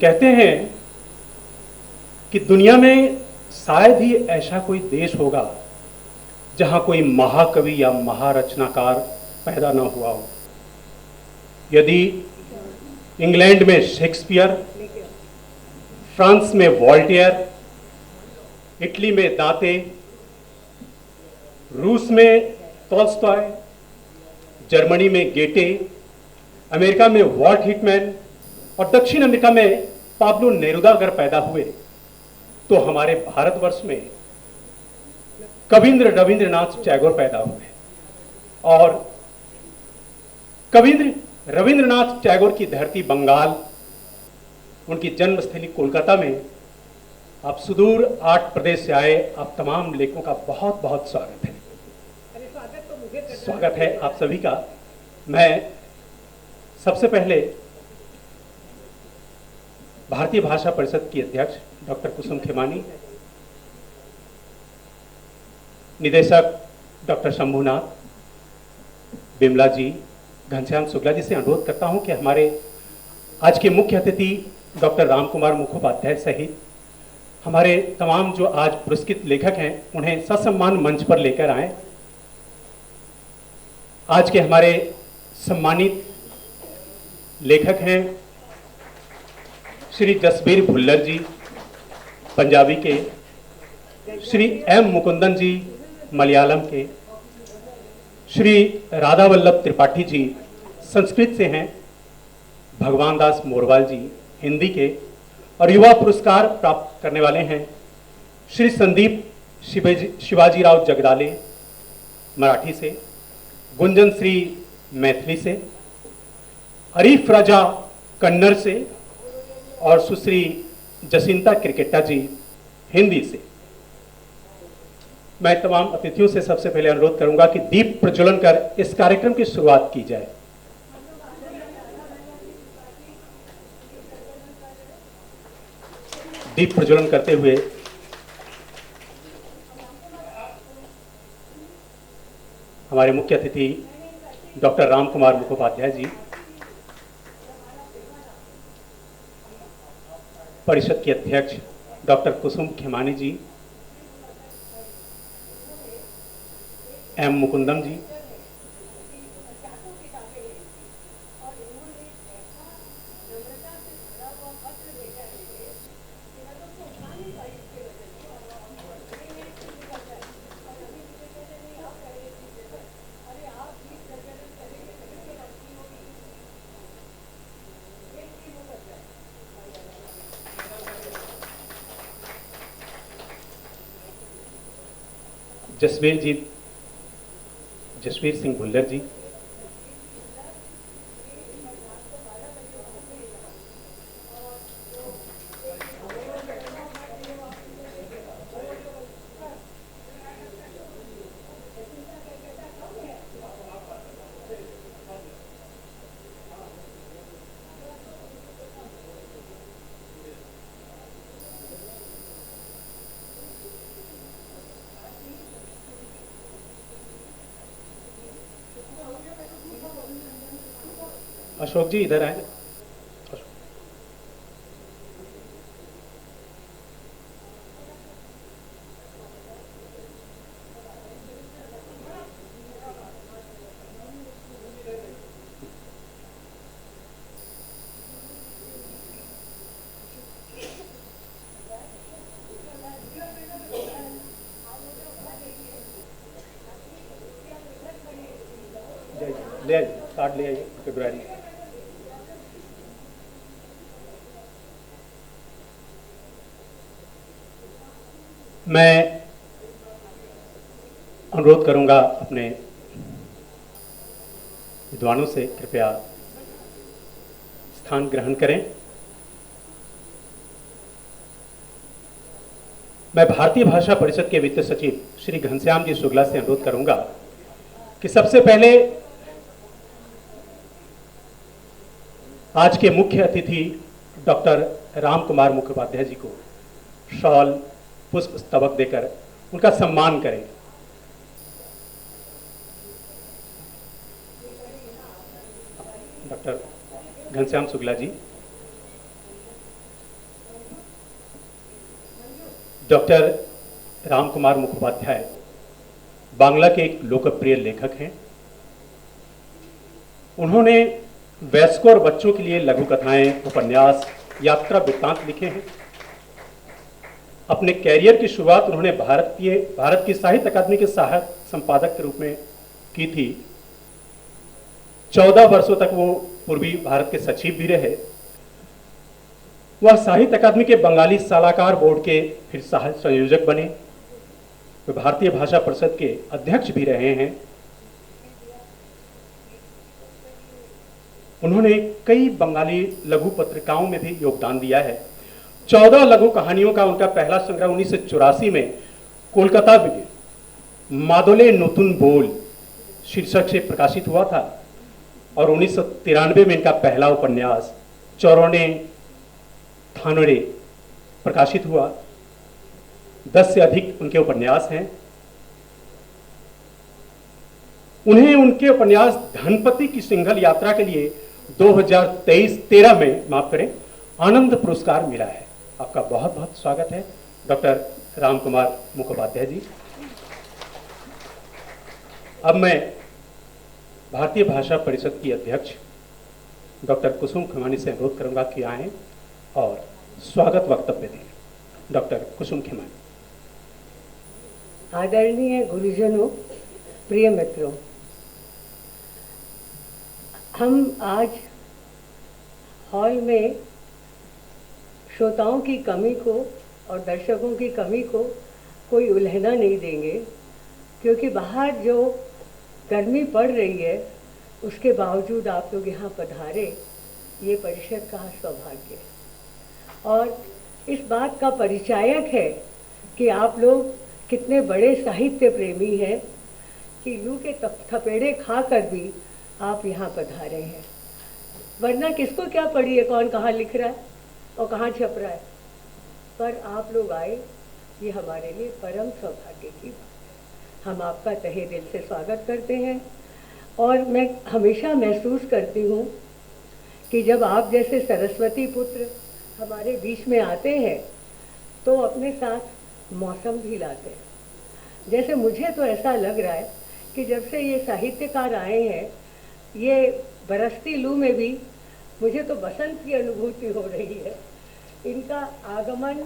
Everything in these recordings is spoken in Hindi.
कहते हैं कि दुनिया में शायद ही ऐसा कोई देश होगा जहां कोई महाकवि या महारचनाकार पैदा न हुआ हो। यदि इंग्लैंड में शेक्सपियर, फ्रांस में वॉल्टेयर, इटली में दांते, रूस में टॉल्स्टॉय, जर्मनी में गेटे, अमेरिका में वॉल्ट हिटमैन और दक्षिण अमेरिका में पाब्लो नेरुदा अगर पैदा हुए तो हमारे भारतवर्ष में कविंद्र रविंद्रनाथ टैगोर पैदा हुए। और कविंद्र रविंद्रनाथ टैगोर की धरती बंगाल, उनकी जन्मस्थली कोलकाता में आप सुदूर 8 प्रदेश से आए आप तमाम लेखकों का बहुत बहुत स्वागत है। स्वागत है आप सभी का। मैं सबसे पहले भारतीय भाषा परिषद की अध्यक्ष डॉक्टर कुसुम खेमानी, निदेशक डॉक्टर शंभुनाथ, बिमला जी, घनश्याम शुक्ला जी से अनुरोध करता हूं कि हमारे आज के मुख्य अतिथि डॉक्टर राम कुमार मुखोपाध्याय सहित हमारे तमाम जो आज पुरस्कृत लेखक हैं उन्हें ससम्मान मंच पर लेकर आए। आज के हमारे सम्मानित लेखक हैं श्री जसबीर भुल्लर जी पंजाबी के, श्री एम मुकुंदन जी मलयालम के, श्री राधा वल्लभ त्रिपाठी जी संस्कृत से हैं, भगवान दास मोरवाल जी हिंदी के और युवा पुरस्कार प्राप्त करने वाले हैं श्री संदीप शिवाजीराव जगदाले मराठी से, गुंजन श्री मैथिली से, अरीफ राजा कन्नड़ से और सुश्री जसिंता क्रिकेटा जी हिंदी से। मैं तमाम अतिथियों से सबसे पहले अनुरोध करूंगा कि दीप प्रज्वलन कर इस कार्यक्रम की शुरुआत की जाए। दीप प्रज्वलन करते हुए हमारे मुख्य अतिथि डॉक्टर राम कुमार मुखोपाध्याय जी, परिषद की अध्यक्ष डॉक्टर कुसुम खेमानी जी, एम मुकुंदम जी, जसवीर सिंह भुल्लर जी, अशोक जी इधर आए। ले आइए, कार्ड ले आइए फेब्रुआरी। मैं अनुरोध करूंगा अपने विद्वानों से कृपया स्थान ग्रहण करें। मैं भारतीय भाषा परिषद के वित्त सचिव श्री घनश्याम जी शुक्ला से अनुरोध करूंगा कि सबसे पहले आज के मुख्य अतिथि डॉक्टर राम कुमार मुखोपाध्याय जी को शॉल पुष्प स्तबक देकर उनका सम्मान करें। डॉक्टर घनश्याम शुक्ला जी। डॉक्टर राम कुमार मुखोपाध्याय बांग्ला के एक लोकप्रिय लेखक हैं। उन्होंने वयस्कों और बच्चों के लिए लघु कथाएं, उपन्यास, यात्रा वृत्तांत लिखे हैं। अपने कैरियर की शुरुआत उन्होंने भारत की साहित्य अकादमी के सहायक संपादक के रूप में की थी। 14 वर्षों तक वो पूर्वी भारत के सचिव भी रहे। वह साहित्य अकादमी के बंगाली सलाहकार बोर्ड के फिर सह संयोजक बने। वे भारतीय भाषा परिषद के अध्यक्ष भी रहे हैं। उन्होंने कई बंगाली लघु पत्रिकाओं में भी योगदान दिया है। 14 लघु कहानियों का उनका पहला संग्रह 1984 में कोलकाता में मादोले नोतुन बोल शीर्षक से प्रकाशित हुआ था और 1993 में इनका पहला उपन्यास चौरोने थानोरे प्रकाशित हुआ। 10 से अधिक उनके उपन्यास हैं। उन्हें उनके उपन्यास धनपति की सिंघल यात्रा के लिए 2013 में आनंद पुरस्कार मिला है। आपका बहुत बहुत स्वागत है डॉक्टर राम कुमार मुखोपाध्याय जी। अब मैं भारतीय भाषा परिषद की अध्यक्ष डॉक्टर कुसुम खेमानी से अनुरोध करूंगा कि आएं और स्वागत वक्तव्य दें। डॉक्टर कुसुम खेमानी। आदरणीय गुरुजनों, प्रिय मित्रों, हम आज हॉल में श्रोताओं की कमी को और दर्शकों की कमी को कोई उल्हना नहीं देंगे, क्योंकि बाहर जो गर्मी पड़ रही है उसके बावजूद आप लोग यहाँ पधारे, ये परिषद का सौभाग्य है। और इस बात का परिचायक है कि आप लोग कितने बड़े साहित्य प्रेमी हैं कि लू के थपेड़े खाकर भी आप यहाँ पधारे हैं। वरना किसको क्या पड़ी है, कौन कहाँ लिख रहा है और कहाँ छप रहा है, पर आप लोग आए, ये हमारे लिए परम सौभाग्य की बात है। हम आपका तहे दिल से स्वागत करते हैं। और मैं हमेशा महसूस करती हूँ कि जब आप जैसे सरस्वती पुत्र हमारे बीच में आते हैं तो अपने साथ मौसम भी लाते हैं। जैसे मुझे तो ऐसा लग रहा है कि जब से ये साहित्यकार आए हैं, ये बरसती लू में भी मुझे तो बसंत की अनुभूति हो रही है। इनका आगमन,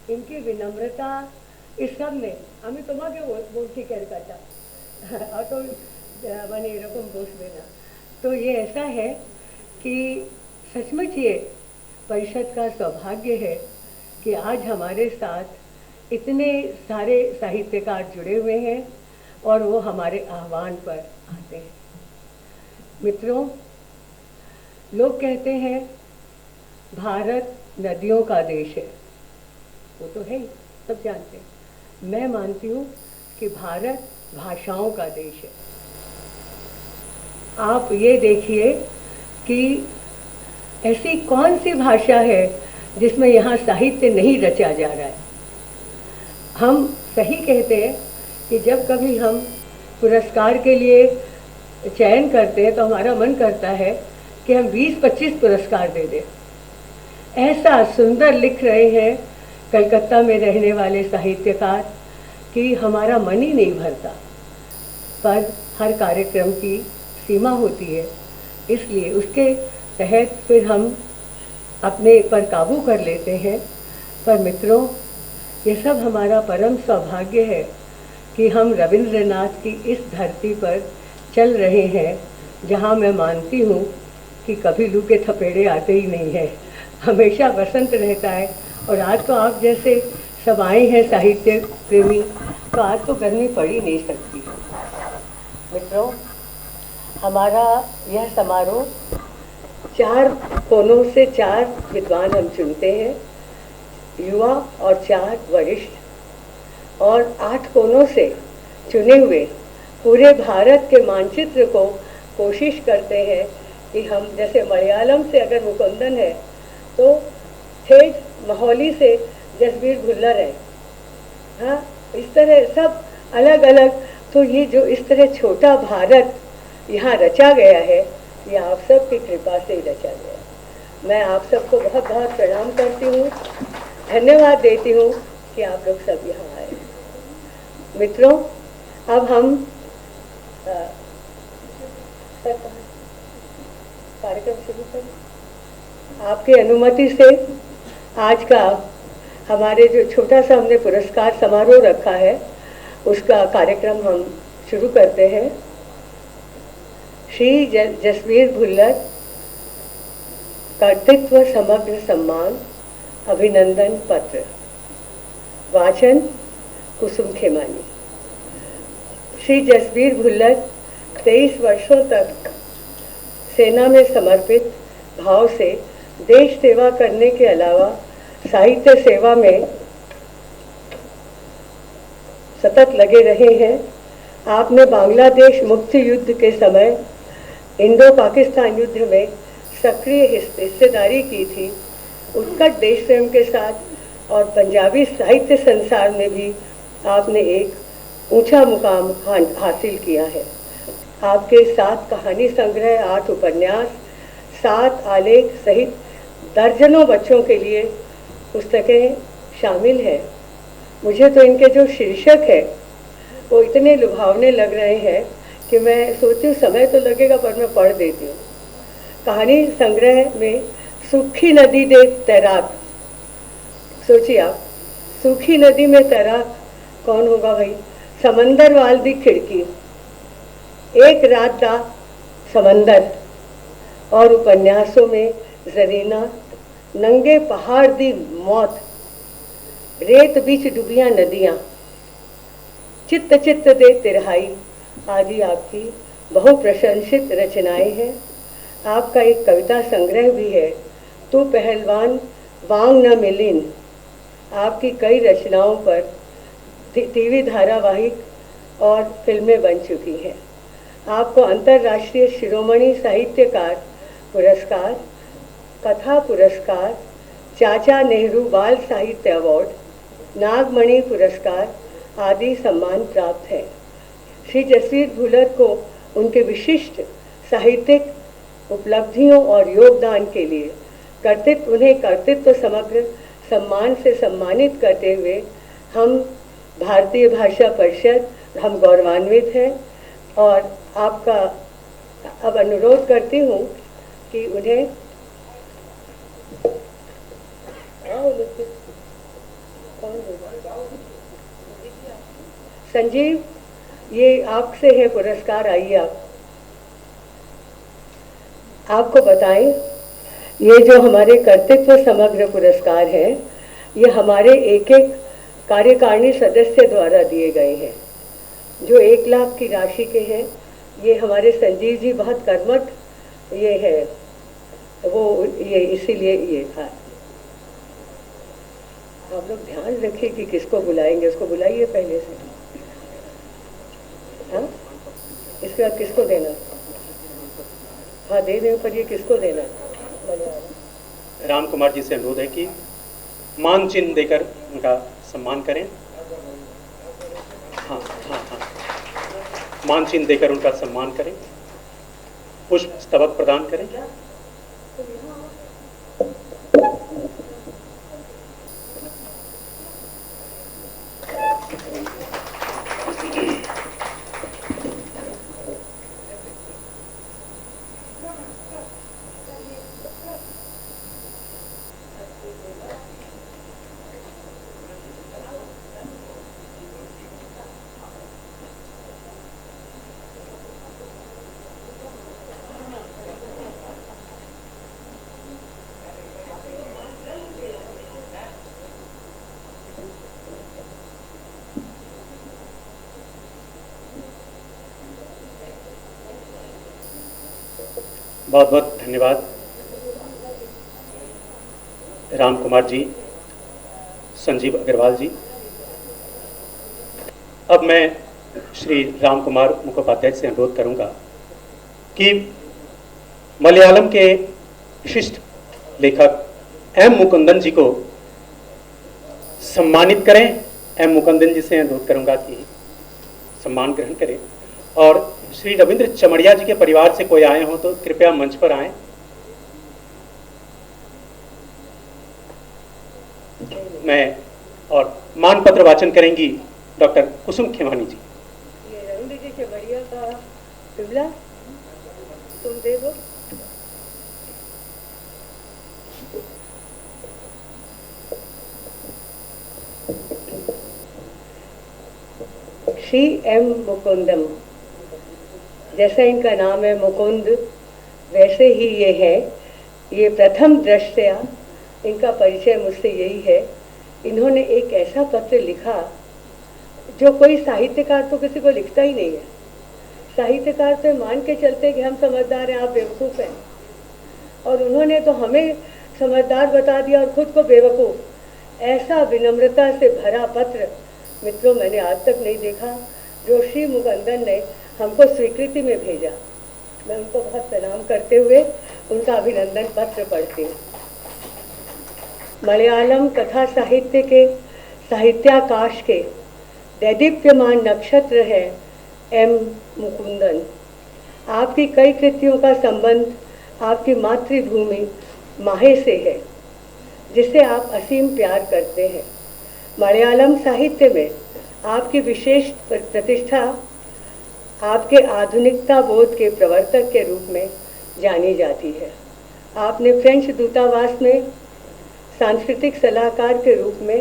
इनकी विनम्रता, इस सब में আমি তোমাকে বলছি ক্যালকাটা অটো মানে এরকম বসবে না। तो ये ऐसा है कि सचमुच ये परिषद का सौभाग्य है कि आज हमारे साथ इतने सारे साहित्यकार जुड़े हुए हैं और वो हमारे आह्वान पर आते हैं। मित्रों, लोग कहते हैं भारत नदियों का देश है, वो तो है ही, सब जानते हैं। मैं मानती हूँ कि भारत भाषाओं का देश है। आप ये देखिए कि ऐसी कौन सी भाषा है जिसमें यहाँ साहित्य नहीं रचा जा रहा है। हम सही कहते हैं कि जब कभी हम पुरस्कार के लिए चयन करते हैं तो हमारा मन करता है कि हम 20-25 पुरस्कार दे दें। ऐसा सुंदर लिख रहे हैं कलकत्ता में रहने वाले साहित्यकार कि हमारा मन ही नहीं भरता। पर हर कार्यक्रम की सीमा होती है, इसलिए उसके तहत फिर हम अपने पर काबू कर लेते हैं। पर मित्रों, ये सब हमारा परम सौभाग्य है कि हम रविंद्रनाथ की इस धरती पर चल रहे हैं, जहाँ मैं मानती हूँ कि कभी लू के थपेड़े आते ही नहीं हैं, हमेशा बसंत रहता है। और आज तो आप जैसे सब आए हैं साहित्य प्रेमी, तो आज तो गर्मी पड़ ही नहीं सकती। मित्रों, हमारा यह समारोह 4 कोनों से 4 विद्वान हम चुनते हैं, युवा और 4 वरिष्ठ, और 8 कोनों से चुने हुए पूरे भारत के मानचित्र को कोशिश करते हैं कि हम, जैसे मलयालम से अगर मुकुंदन है तो ठेठ महौली से जसबीर भुल्लर है, हाँ, इस तरह सब अलग अलग। तो ये जो इस तरह छोटा भारत यहाँ रचा गया है, ये आप सब की कृपा से ही रचा गया है। मैं आप सबको बहुत बहुत प्रणाम करती हूँ, धन्यवाद देती हूँ कि आप लोग सब यहाँ आए। मित्रों, अब हम कार्यक्रम शुरू करें। आपकी अनुमति से आज का हमारे जो छोटा सा हमने पुरस्कार समारोह रखा है, उसका कार्यक्रम हम शुरू करते हैं। श्री जसबीर भुल्लर कर्तृत्व समग्र सम्मान अभिनंदन पत्र। वाचन कुसुम खेमानी। श्री जसबीर भुल्लर 23 वर्षों तक सेना में समर्पित भाव से देश सेवा करने के अलावा साहित्य सेवा में सतत लगे रहे हैं। आपने बांग्लादेश मुक्ति युद्ध के समय इंडो पाकिस्तान युद्ध में सक्रिय हिस्सेदारी की थी। उत्कट देश प्रेम के साथ और पंजाबी साहित्य संसार में भी आपने एक ऊंचा मुकाम हासिल किया है। आपके 7 कहानी संग्रह, 8 उपन्यास, 7 आलेख सहित दर्जनों बच्चों के लिए पुस्तकें शामिल हैं। मुझे तो इनके जो शीर्षक है वो इतने लुभावने लग रहे हैं कि मैं सोचती हूँ समय तो लगेगा पर मैं पढ़ देती हूँ। कहानी संग्रह में सूखी नदी दे तैराक। सोचिए आप, सूखी नदी में तैराक कौन होगा भाई? समंदर वाल दी खिड़की, एक रात दा समंदर, और उपन्यासों में जरीना, नंगे पहाड़ दी मौत, रेत बीच डूबियां नदियां, चित्त चित्त दे तिरहाई आदि आपकी बहुप्रशंसित रचनाएं हैं। आपका एक कविता संग्रह भी है, तू पहलवान वांग न मिलिन। आपकी कई रचनाओं पर टीवी धारावाहिक और फिल्में बन चुकी हैं। आपको अंतर्राष्ट्रीय शिरोमणि साहित्यकार पुरस्कार, कथा पुरस्कार, चाचा नेहरू बाल साहित्य अवार्ड, नागमणि पुरस्कार आदि सम्मान प्राप्त है। श्री जसबीर भुल्लर को उनके विशिष्ट साहित्यिक उपलब्धियों और योगदान के लिए उन्हें कर्तृत्व समग्र सम्मान से सम्मानित करते हुए हम भारतीय भाषा परिषद हम गौरवान्वित हैं। और आपका अब अनुरोध करती हूँ कि उन्हें संजीव, ये आपसे है पुरस्कार, आइए आपको बताएं, ये जो हमारे कर्तृत्व समग्र पुरस्कार है, ये हमारे एक एक कार्यकारिणी सदस्य द्वारा दिए गए हैं, जो 1 लाख की राशि के हैं। ये हमारे संजीव जी बहुत कर्मठ ये है, वो ये इसीलिए ये था। आप लोग ध्यान रखिए कि किसको बुलाएंगे, उसको बुलाइए पहले से। हाँ, इसके बाद किसको देना? हाँ, दे दें, पर ये किसको देना? राम कुमार जी से अनुरोध है कि मान चिन्ह देकर उनका सम्मान करें। हाँ हाँ हाँ, मान चिन्ह देकर उनका सम्मान करें, पुष्प स्तबक प्रदान करें। बहुत बहुत धन्यवाद राम कुमार जी, संजीव अग्रवाल जी। अब मैं श्री राम कुमार मुखोपाध्याय से अनुरोध करूंगा कि मलयालम के विशिष्ट लेखक एम मुकुंदन जी को सम्मानित करें। एम मुकुंदन जी से अनुरोध करूंगा कि सम्मान ग्रहण करें, और श्री रविंद्र चमड़िया जी के परिवार से कोई आए हो तो कृपया मंच पर आएं। मैं और मानपत्र वाचन करेंगी डॉक्टर कुसुम खेमानी जी। ये रविंद्र जी चमड़िया का बिमला तुम दे दो। श्री एम मुकुंदम, जैसा इनका नाम है मुकुंद, वैसे ही ये है। ये प्रथम दृष्टया इनका परिचय मुझसे यही है। इन्होंने एक ऐसा पत्र लिखा जो कोई साहित्यकार तो किसी को लिखता ही नहीं है। साहित्यकार तो मान के चलते कि हम समझदार हैं, आप बेवकूफ़ हैं, और उन्होंने तो हमें समझदार बता दिया और खुद को बेवकूफ़। ऐसा विनम्रता से भरा पत्र मित्रों मैंने आज तक नहीं देखा, जो श्री मुकुंदन ने हमको स्वीकृति में भेजा। मैं उनको बहुत प्रणाम करते हुए उनका अभिनंदन पत्र पढ़ती हूँ। मलयालम कथा साहित्य के साहित्याकाश के दैदीप्यमान नक्षत्र है एम मुकुंदन। आपकी कई कृतियों का संबंध आपकी मातृभूमि माहे से है, जिसे आप असीम प्यार करते हैं। मलयालम साहित्य में आपकी विशेष प्रतिष्ठा आपके आधुनिकता बोध के प्रवर्तक के रूप में जानी जाती है। आपने फ्रेंच दूतावास में सांस्कृतिक सलाहकार के रूप में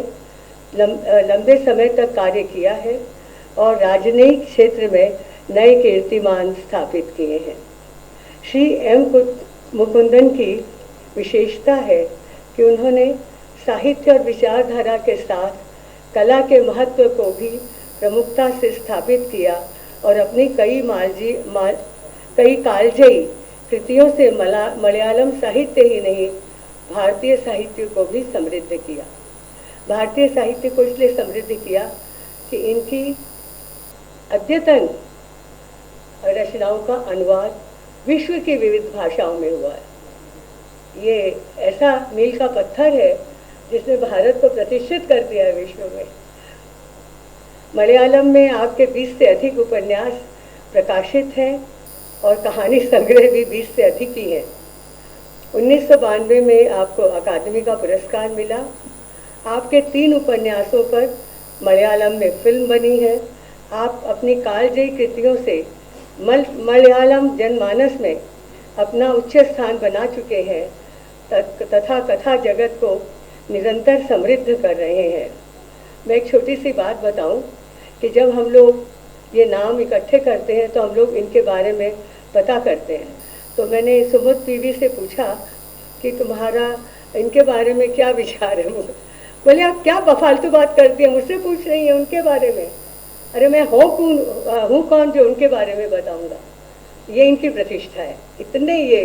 लंबे समय तक कार्य किया है और राजनयिक क्षेत्र में नए कीर्तिमान स्थापित किए हैं। श्री एम मुकुंदन की विशेषता है कि उन्होंने साहित्य और विचारधारा के साथ कला के महत्व को भी प्रमुखता से स्थापित किया और अपनी कई कालजयी कृतियों से मलयालम साहित्य ही नहीं, भारतीय साहित्य को भी समृद्ध किया। भारतीय साहित्य को इसलिए समृद्ध किया कि इनकी अद्यतन रचनाओं का अनुवाद विश्व की विविध भाषाओं में हुआ है। ये ऐसा मील का पत्थर है जिसने भारत को प्रतिष्ठित कर दिया है विश्व में। मलयालम में आपके 20 से अधिक उपन्यास प्रकाशित हैं और कहानी संग्रह भी 20 से अधिक ही हैं। 1992 में आपको अकादमी का पुरस्कार मिला। आपके 3 उपन्यासों पर मलयालम में फिल्म बनी है। आप अपनी कालजयी कृतियों से मलयालम जनमानस में अपना उच्च स्थान बना चुके हैं तथा कथा जगत को निरंतर समृद्ध कर रहे हैं। मैं एक छोटी सी बात बताऊं कि जब हम लोग ये नाम इकट्ठे करते हैं तो हम लोग इनके बारे में पता करते हैं। तो मैंने सुमुद पीवी से पूछा कि तुम्हारा इनके बारे में क्या विचार है। बोले आप क्या फालतू बात करती हैं, मुझसे पूछ रही हैं उनके बारे में। अरे मैं हूँ कौन जो उनके बारे में बताऊंगा। ये इनकी प्रतिष्ठा है, इतने ये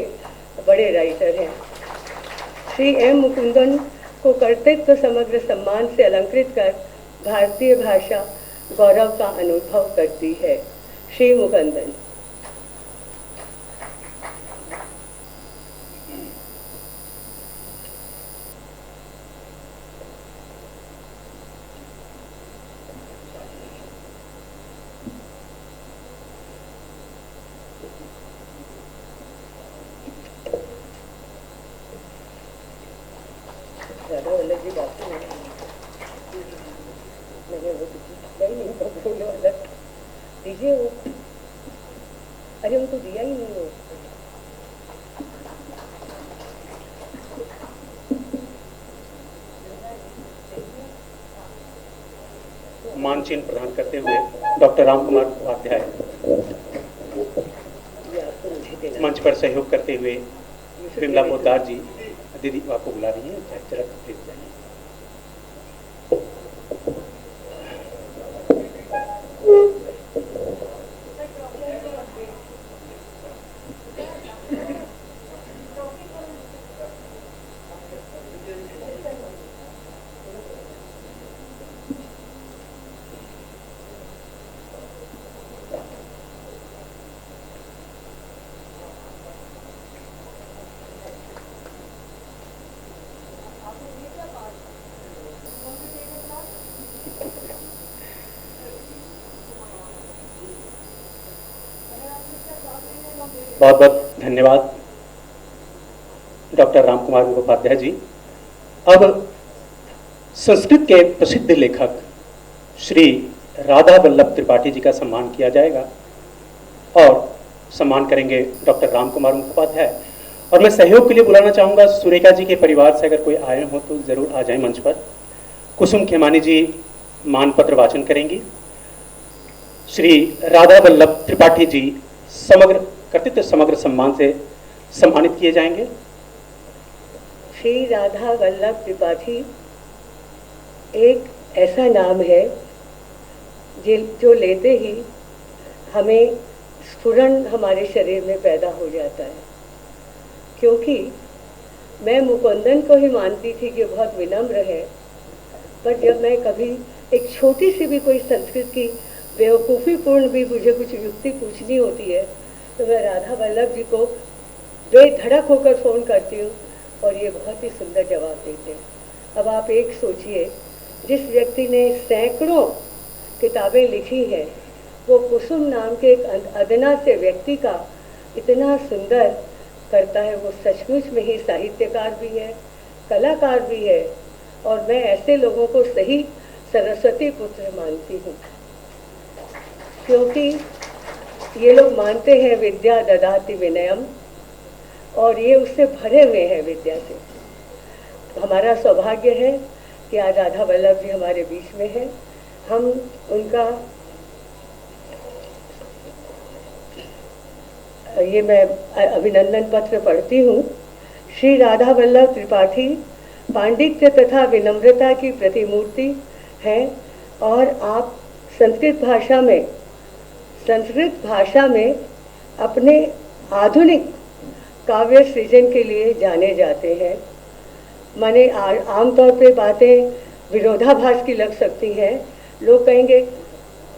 बड़े राइटर हैं। श्री एम मुकुंदन को कर्तृत्व समग्र सम्मान से अलंकृत कर भारतीय भाषा गौरव का अनुभव करती है। श्री मुकुंदन। ज़्यादा अलग ही बात है। मैंने वो नहीं बोलो अलग दीजिए वो। अरे उनको दिया ही नहीं वो। मानचिन्ह प्रदान करते हुए डॉक्टर राम कुमार उपाध्याय मंच पर सहयोग करते हुए विमला पोद्दार जी। दीदी आपको बुला रही है, जरा प्लीज जाइए। बहुत बहुत धन्यवाद डॉक्टर रामकुमार मुखोपाध्याय जी। अब संस्कृत के प्रसिद्ध लेखक श्री राधा वल्लभ त्रिपाठी जी का सम्मान किया जाएगा और सम्मान करेंगे डॉक्टर रामकुमार मुखोपाध्याय। और मैं सहयोग के लिए बुलाना चाहूँगा सुरेखा जी के परिवार से अगर कोई आए हो तो ज़रूर आ जाए मंच पर। कुसुम खेमानी जी मानपत्र वाचन करेंगी। श्री राधा वल्लभ त्रिपाठी जी समग्र कर्तृत्व समग्र सम्मान से सम्मानित किए जाएंगे। श्री राधा वल्लभ त्रिपाठी एक ऐसा नाम है जो लेते ही हमें स्फुरण हमारे शरीर में पैदा हो जाता है, क्योंकि मैं मुकुंदन को ही मानती थी कि बहुत विनम्र है, पर जब मैं कभी एक छोटी सी भी कोई संस्कृत की बेवकूफ़ीपूर्ण भी मुझे कुछ युक्ति पूछनी होती है तो मैं राधा वल्लभ जी को बेधड़क होकर फ़ोन करती हूँ और ये बहुत ही सुंदर जवाब देते हैं। अब आप एक सोचिए, जिस व्यक्ति ने सैकड़ों किताबें लिखी हैं, वो कुसुम नाम के एक अदना से व्यक्ति का इतना सुंदर करता है, वो सचमुच में ही साहित्यकार भी है, कलाकार भी है। और मैं ऐसे लोगों को सही सरस्वती पुत्र मानती हूँ, क्योंकि ये लोग मानते हैं विद्या ददाति विनयम, और ये उससे भरे हुए हैं विद्या से। हमारा सौभाग्य है कि आज राधा वल्लभ जी हमारे बीच में हैं। हम उनका ये मैं अभिनंदन पत्र पढ़ती हूँ। श्री राधा वल्लभ त्रिपाठी पांडित्य तथा विनम्रता की प्रतिमूर्ति हैं और आप संस्कृत भाषा में अपने आधुनिक काव्य सृजन के लिए जाने जाते हैं। माने आमतौर पे बातें विरोधाभास की लग सकती हैं, लोग कहेंगे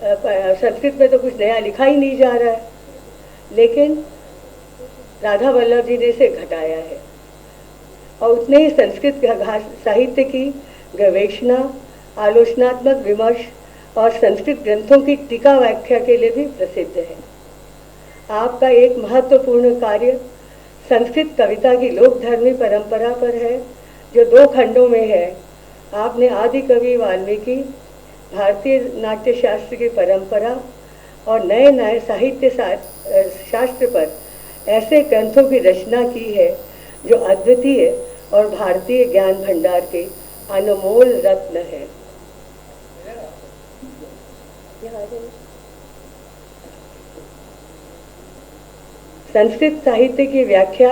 संस्कृत में तो कुछ नया लिखा ही नहीं जा रहा है, लेकिन राधा वल्लभ जी ने इसे घटाया है और उतने ही संस्कृत साहित्य की गवेषणा, आलोचनात्मक विमर्श और संस्कृत ग्रंथों की टीका व्याख्या के लिए भी प्रसिद्ध है। आपका एक महत्वपूर्ण कार्य संस्कृत कविता की लोकधर्मी परंपरा पर है, जो 2 खंडों में है। आपने आदि कवि वाल्मीकि, भारतीय नाट्य शास्त्र की परंपरा और नए नए साहित्य शास्त्र पर ऐसे ग्रंथों की रचना की है जो अद्वितीय और भारतीय ज्ञान भंडार के अनमोल रत्न है। संस्कृत साहित्य की व्याख्या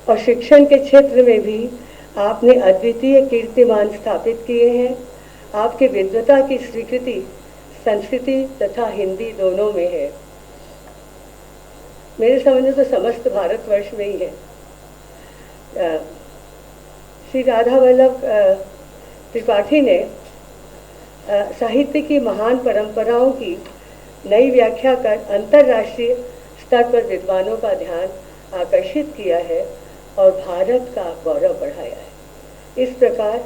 और शिक्षण के क्षेत्र में भी आपने अद्वितीय कीर्तिमान स्थापित किए हैं। आपकी विद्वता की स्वीकृति संस्कृति तथा हिंदी दोनों में है। मेरे समझ में तो समस्त भारतवर्ष में ही है। श्री राधा वल्लभ त्रिपाठी ने साहित्य की महान परंपराओं की नई व्याख्या कर अंतर्राष्ट्रीय स्तर पर विद्वानों का ध्यान आकर्षित किया है और भारत का गौरव बढ़ाया है। इस प्रकार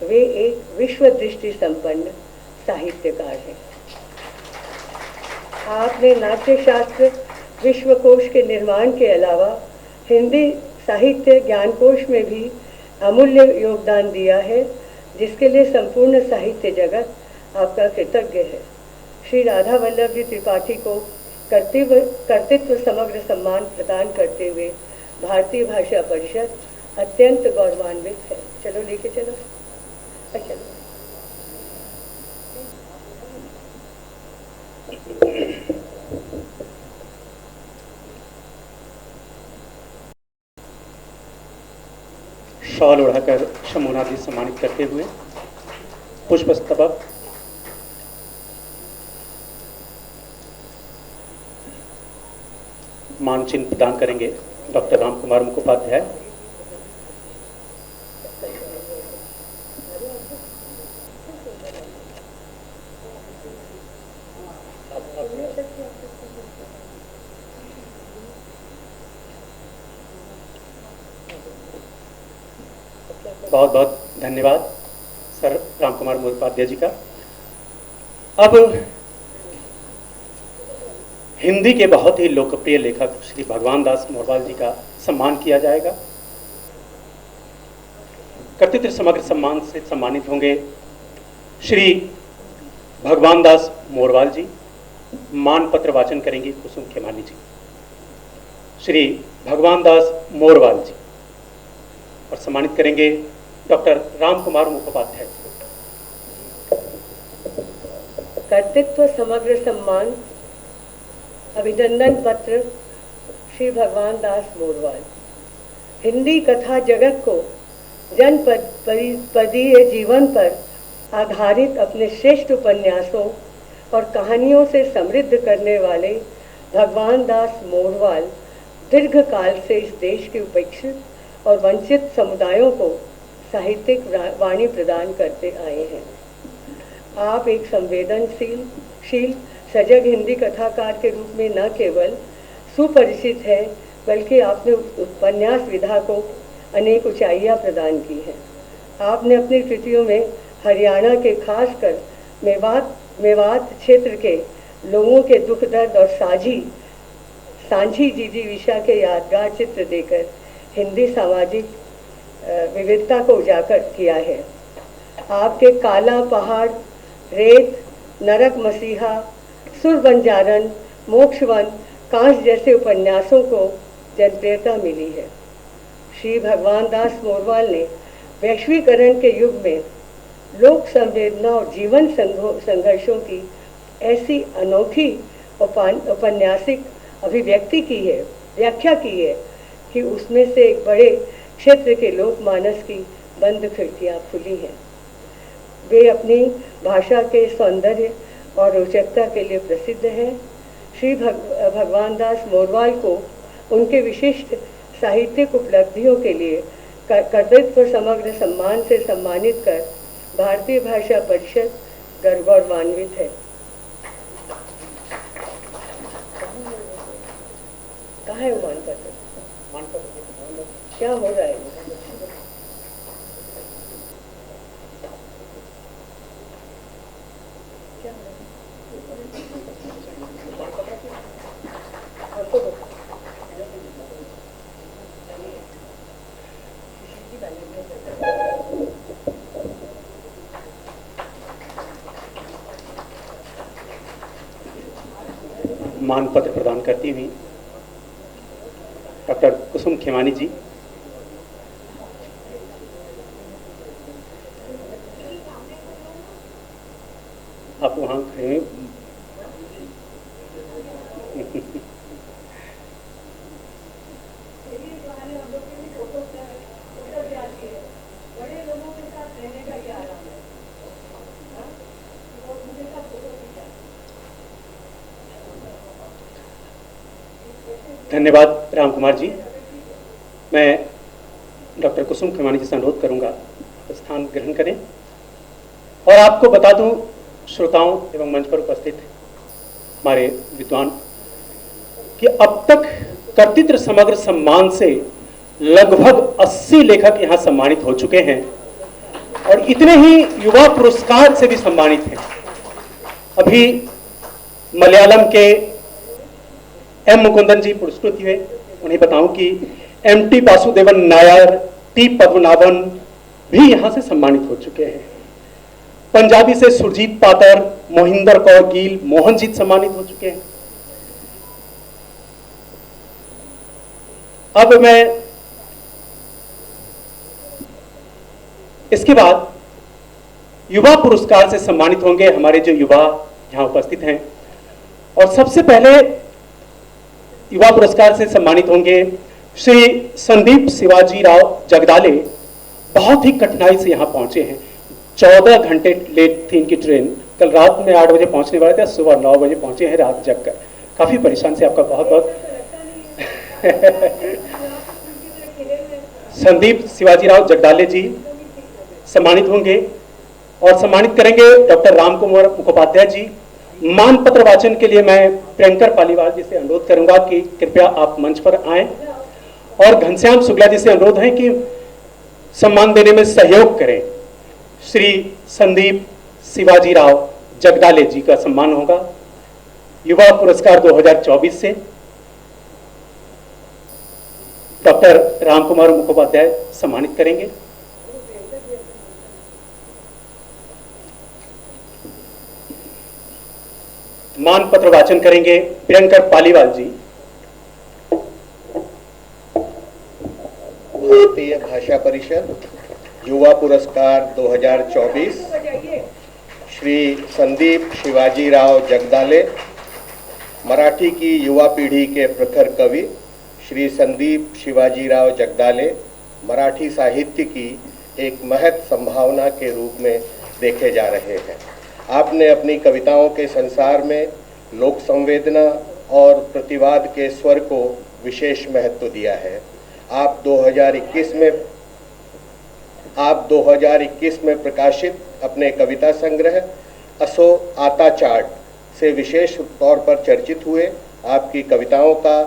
वे एक विश्व दृष्टि संपन्न साहित्यकार हैं। आपने नाट्य शास्त्र विश्वकोश के निर्माण के अलावा हिंदी साहित्य ज्ञानकोश में भी अमूल्य योगदान दिया है, जिसके लिए संपूर्ण साहित्य जगत आपका कृतज्ञ है। श्री राधा वल्लभ जी त्रिपाठी को कर्तृत्व समग्र सम्मान प्रदान करते हुए भारतीय भाषा परिषद अत्यंत गौरवान्वित है। चलो लेके चलो, चलो। शॉल ओढ़ाकर शमोना जी सम्मानित करते हुए पुष्पस्तबक मानचिन्ह प्रदान करेंगे डॉक्टर रामकुमार मुखोपाध्याय। बहुत बहुत धन्यवाद सर रामकुमार मुखोपाध्याय जी का। अब हिंदी के बहुत ही लोकप्रिय लेखक श्री भगवान दास मोरवाल जी का सम्मान किया जाएगा। कर्तृत्व समग्र सम्मान से सम्मानित होंगे श्री भगवान दास मोरवाल जी। मानपत्र वाचन करेंगी कुसुम खेमानी जी। श्री भगवान दास मोरवाल जी और सम्मानित करेंगे डॉक्टर राम कुमार मुखोपाध्याय जी। कर्तृत्व समग्र सम्मान अभिनंदन पत्र श्री भगवान दास मोरवाल। हिंदी कथा जगत को जनपदीय जीवन पर आधारित अपने श्रेष्ठ उपन्यासों और कहानियों से समृद्ध करने वाले भगवान दास मोरवाल दीर्घ काल से इस देश के उपेक्षित और वंचित समुदायों को साहित्यिक वाणी प्रदान करते आए हैं। आप एक संवेदनशील सजग हिंदी कथाकार के रूप में न केवल सुपरिचित हैं, बल्कि आपने उपन्यास विधा को अनेक ऊंचाइयां प्रदान की हैं। आपने अपनी कृतियों में हरियाणा के खासकर मेवात क्षेत्र के लोगों के दुख दर्द और सांझी जिजीविषा के यादगार चित्र देकर हिंदी सामाजिक विविधता को उजागर किया है। आपके काला पहाड़, रेत, नरक मसीहा, सुर बंजारन, मोक्षवन, कांस जैसे उपन्यासों को जनप्रियता मिली है। श्री भगवान दास मोरवाल ने वैश्वीकरण के युग में लोक संवेदना और जीवन संघर्षों की ऐसी अनोखी औपन्यासिक अभिव्यक्ति की है, व्याख्या की है कि उसमें से एक बड़े क्षेत्र के लोकमानस की बंद खिड़कियां खुली हैं। वे अपनी भाषा के सौंदर्य और रोचकता के लिए प्रसिद्ध हैं। श्री भगवान दास मोरवाल को उनके विशिष्ट साहित्यिक उपलब्धियों के लिए कर्तृत्व समग्र सम्मान से सम्मानित कर भारतीय भाषा परिषद गौरवान्वित है। कहाँ है वो मानपत्र? क्या हो रहा है? मानपत्र प्रदान करती हुई डॉक्टर कुसुम खेमानी जी। आप वहां खड़े हैं। धन्यवाद राम कुमार जी। मैं डॉक्टर कुसुम खेमानी जी से अनुरोध करूंगा स्थान ग्रहण करें। और आपको बता दूं श्रोताओं एवं मंच पर उपस्थित हमारे विद्वान कि अब तक कर्तृत्व समग्र सम्मान से लगभग 80 लेखक यहां सम्मानित हो चुके हैं और इतने ही युवा पुरस्कार से भी सम्मानित हैं। अभी मलयालम के एम मुकुंदन जी पुरस्कृत हुए। उन्हें बताऊं कि एम.टी. वासुदेवन नायर, टी. पद्मनाभन भी यहां से सम्मानित हो चुके हैं। पंजाबी से सुरजीत पातर, मोहिंदर कौर गिल, मोहनजीत सम्मानित हो चुके हैं। अब मैं इसके बाद युवा पुरस्कार से सम्मानित होंगे हमारे जो युवा यहां उपस्थित हैं। और सबसे पहले युवा पुरस्कार से सम्मानित होंगे श्री संदीप शिवाजी राव जगदाले। बहुत ही कठिनाई से यहाँ पहुंचे हैं। 14 घंटे लेट थी इनकी ट्रेन। कल रात में 8 बजे पहुंचने वाले थे, सुबह 9 बजे पहुंचे हैं रात जगकर। काफी परेशान से आपका बहुत बहुत संदीप शिवाजी राव जगदाले जी सम्मानित होंगे और सम्मानित करेंगे डॉक्टर राम कुमार मुखोपाध्याय जी। मानपत्र वाचन के लिए मैं प्रियंकर पालीवाल जी से अनुरोध करूंगा कि कृपया आप मंच पर आएं और घनश्याम शुक्ला जी से अनुरोध है कि सम्मान देने में सहयोग करें। श्री संदीप शिवाजी राव जगदाले जी का सम्मान होगा। युवा पुरस्कार 2024 से डॉक्टर रामकुमार मुखोपाध्याय सम्मानित करेंगे। मान पत्र वाचन करेंगे प्रियंकर पालीवाल जी। भारतीय भाषा परिषद युवा पुरस्कार 2024 श्री संदीप शिवाजीराव जगदाले। मराठी की युवा पीढ़ी के प्रखर कवि श्री संदीप शिवाजीराव जगदाले मराठी साहित्य की एक महत संभावना के रूप में देखे जा रहे हैं। आपने अपनी कविताओं के संसार में लोक संवेदना और प्रतिवाद के स्वर को विशेष महत्व दिया है। आप 2021 में प्रकाशित अपने कविता संग्रह असो आता चार्ट से विशेष तौर पर चर्चित हुए। आपकी कविताओं का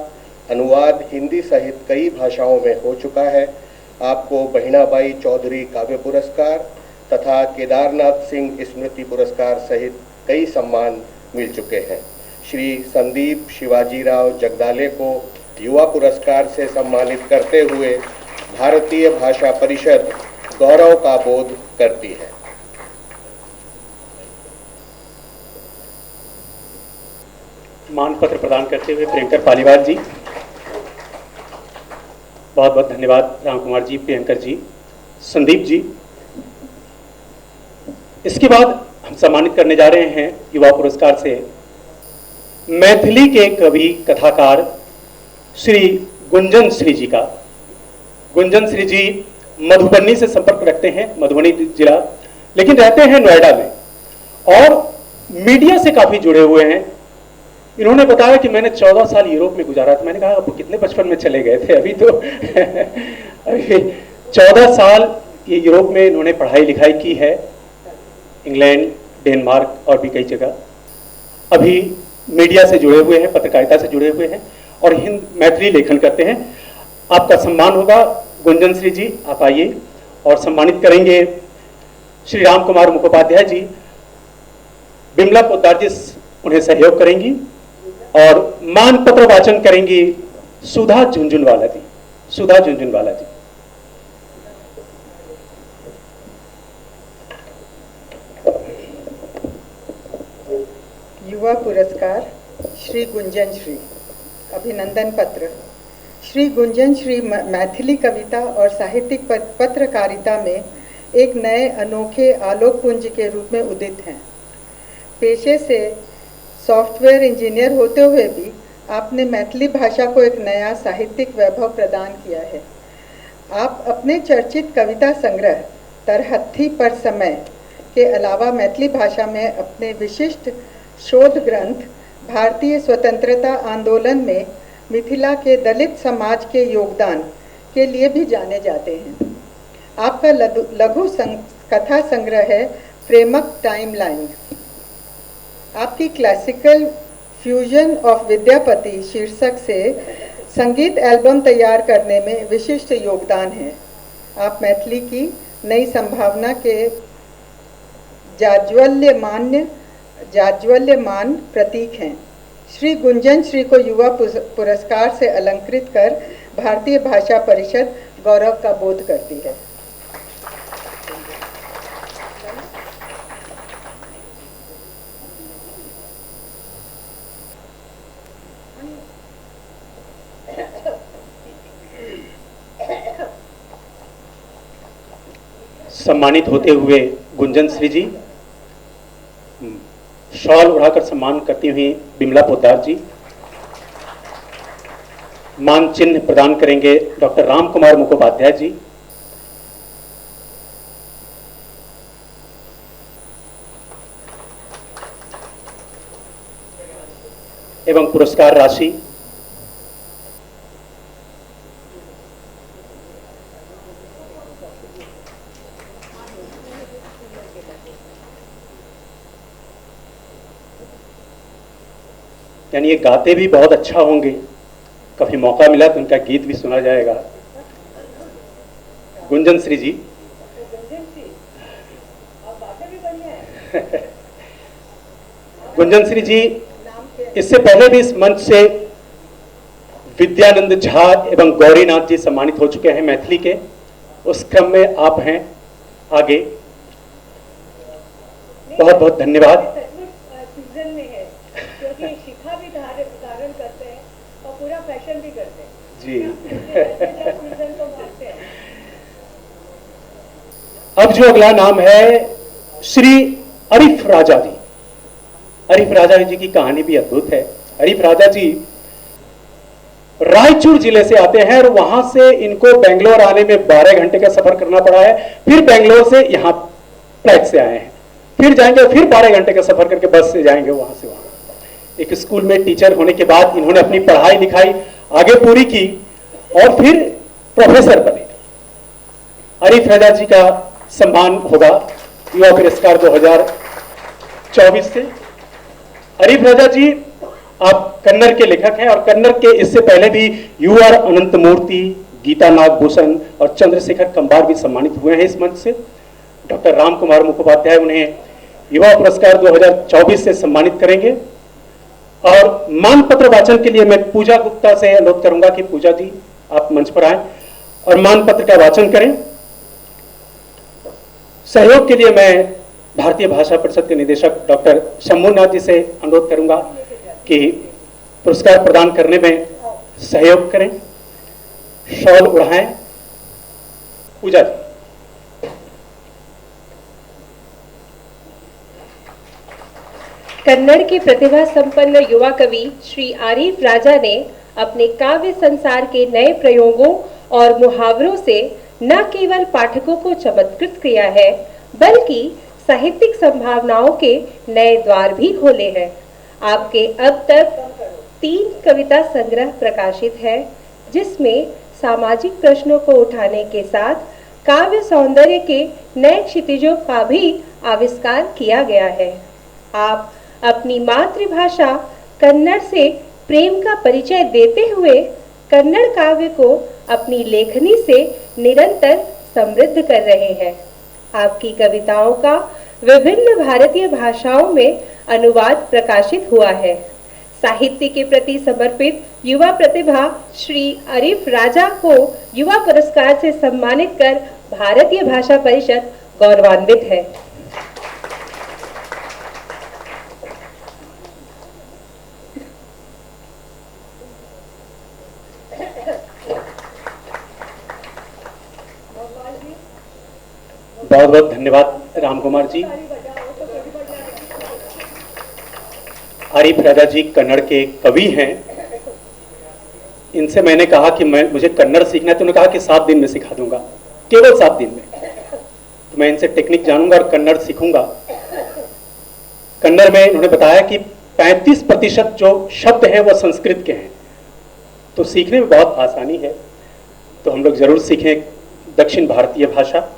अनुवाद हिंदी सहित कई भाषाओं में हो चुका है। आपको बहिणाबाई चौधरी काव्य पुरस्कार तथा केदारनाथ सिंह स्मृति पुरस्कार सहित कई सम्मान मिल चुके हैं। श्री संदीप शिवाजीराव जगदाले को युवा पुरस्कार से सम्मानित करते हुए भारतीय भाषा परिषद गौरव का बोध करती है। मान पत्र प्रदान करते हुए प्रियंकर पालीवाल जी। बहुत बहुत धन्यवाद रामकुमार जी, प्रियंकर जी, संदीप जी। इसके बाद हम सम्मानित करने जा रहे हैं युवा पुरस्कार से मैथिली के कवि कथाकार श्री गुंजन श्री जी का। गुंजन श्री जी मधुबनी से संपर्क रखते हैं, मधुबनी जिला, लेकिन रहते हैं नोएडा में और मीडिया से काफी जुड़े हुए हैं। इन्होंने बताया कि मैंने 14 साल यूरोप में गुजारा था। मैंने कहा आप कितने बचपन में चले गए थे? अभी तो अभी 14 साल ये यूरोप में इन्होंने पढ़ाई लिखाई की है, इंग्लैंड, डेनमार्क और भी कई जगह। अभी मीडिया से जुड़े हुए हैं, पत्रकारिता से जुड़े हुए हैं और मैथिली लेखन करते हैं। आपका सम्मान होगा गुंजन श्री जी, आप आइए और सम्मानित करेंगे श्री रामकुमार मुखोपाध्याय जी। बिमला पोद्दार जी उन्हें सहयोग करेंगी और मान पत्र वाचन करेंगी सुधा झुंझुनवाला जी। सुधा झुंझुनवाला जी। युवा पुरस्कार श्री गुंजन श्री। अभिनंदन पत्र। श्री गुंजन श्री मैथिली कविता और साहित्यिक पत्रकारिता में एक नए अनोखे आलोकपुंज के रूप में उदित हैं। पेशे से सॉफ्टवेयर इंजीनियर होते हुए भी आपने मैथिली भाषा को एक नया साहित्यिक वैभव प्रदान किया है। आप अपने चर्चित कविता संग्रह तरहत्थी पर समय के अलावा मैथिली भाषा में अपने विशिष्ट शोध ग्रंथ भारतीय स्वतंत्रता आंदोलन में मिथिला के दलित समाज के योगदान के लिए भी जाने जाते हैं। आपका लघु कथा संग्रह है प्रेमक टाइमलाइन। आपकी क्लासिकल फ्यूजन ऑफ विद्यापति शीर्षक से संगीत एल्बम तैयार करने में विशिष्ट योगदान है। आप मैथिली की नई संभावना के जाज्वल्यमान प्रतीक हैं। श्री गुंजन श्री को युवा पुरस्कार से अलंकृत कर भारतीय भाषा परिषद गौरव का बोध करती है। सम्मानित होते हुए गुंजन श्री जी। शॉल उड़ाकर सम्मान करती हुई बिमला पोद्दार जी। मान चिन्ह प्रदान करेंगे डॉक्टर रामकुमार मुखोपाध्याय जी। एवं पुरस्कार राशि यानी ये गाते भी बहुत अच्छा होंगे। कभी मौका मिला तो उनका गीत भी सुना जाएगा। गुंजन श्री जी। गुंजन श्री जी इससे पहले भी इस मंच से विद्यानंद झा एवं गौरीनाथ जी सम्मानित हो चुके हैं मैथिली के। उस क्रम में आप हैं आगे। बहुत बहुत धन्यवाद। सीजन में है क्योंकि शिखा भी धारण करते हैं और पूरा फैशन भी करते हैं जी। सीजन को मानते हैं। अब जो अगला नाम है श्री अरिफ राजा जी। अरिफ राजा जी की कहानी भी अद्भुत है। अरिफ राजा जी रायचूर जिले से आते हैं और वहां से इनको बेंगलोर आने में 12 घंटे का सफर करना पड़ा है। फिर बेंगलोर से यहां फ्लाइट से आए हैं, फिर जाएंगे, फिर 12 घंटे का सफर करके बस से जाएंगे वहां से वहां। एक स्कूल में टीचर होने के बाद इन्होंने अपनी पढ़ाई लिखाई आगे पूरी की और फिर प्रोफेसर बने। अरिफ राजा जी का सम्मान होगा युवा पुरस्कार 2024 से। अरिफ राजा जी आप कन्नड़ के लेखक हैं और कन्नड़ के इससे पहले भी यूआर अनंत मूर्ति, गीता नागभूषण और चंद्रशेखर कंबार भी सम्मानित हुए हैं इस मंच से। डॉक्टर राम कुमार मुखोपाध्याय उन्हें युवा पुरस्कार 2024 से सम्मानित करेंगे। और मानपत्र वाचन के लिए मैं पूजा गुप्ता से अनुरोध करूंगा कि पूजा जी आप मंच पर आए और मानपत्र का वाचन करें। सहयोग के लिए मैं भारतीय भाषा परिषद के निदेशक डॉक्टर शंभुनाथ जी से अनुरोध करूंगा कि पुरस्कार प्रदान करने में सहयोग करें, शॉल उड़ाएं। पूजा जी। कन्नड़ की प्रतिभा संपन्न युवा कवि श्री आरिफ राजा ने अपने काव्य संसार के नए प्रयोगों और मुहावरों से न केवल पाठकों को चमत्कृत किया है बल्कि साहित्यिक संभावनाओं के नए द्वार भी खोले हैं। आपके अब तक 3 कविता संग्रह प्रकाशित है जिसमें सामाजिक प्रश्नों को उठाने के साथ काव्य सौंदर्य के नए क्षितिजों का भी आविष्कार किया गया है। आप अपनी मातृभाषा कन्नड़ से प्रेम का परिचय देते हुए कन्नड़ काव्य को अपनी लेखनी से निरंतर समृद्ध कर रहे हैं। आपकी कविताओं का विभिन्न भारतीय भाषाओं में अनुवाद प्रकाशित हुआ है। साहित्य के प्रति समर्पित युवा प्रतिभा श्री आरिफ राजा को युवा पुरस्कार से सम्मानित कर भारतीय भाषा परिषद गौरवान्वित है। बहुत बहुत धन्यवाद राम कुमार जी। आरिफ राजा जी कन्नड़ के कवि हैं। इनसे मैंने कहा कि मुझे कन्नड़ सीखना है तो उन्होंने कहा कि 7 दिन में सिखा दूंगा, केवल 7 दिन में। तो मैं इनसे टेक्निक जानूंगा और कन्नड़ सीखूंगा। कन्नड़ में इन्होंने बताया कि 35% जो शब्द हैं वो संस्कृत के हैं, तो सीखने में बहुत आसानी है। तो हम लोग जरूर सीखें दक्षिण भारतीय भाषा।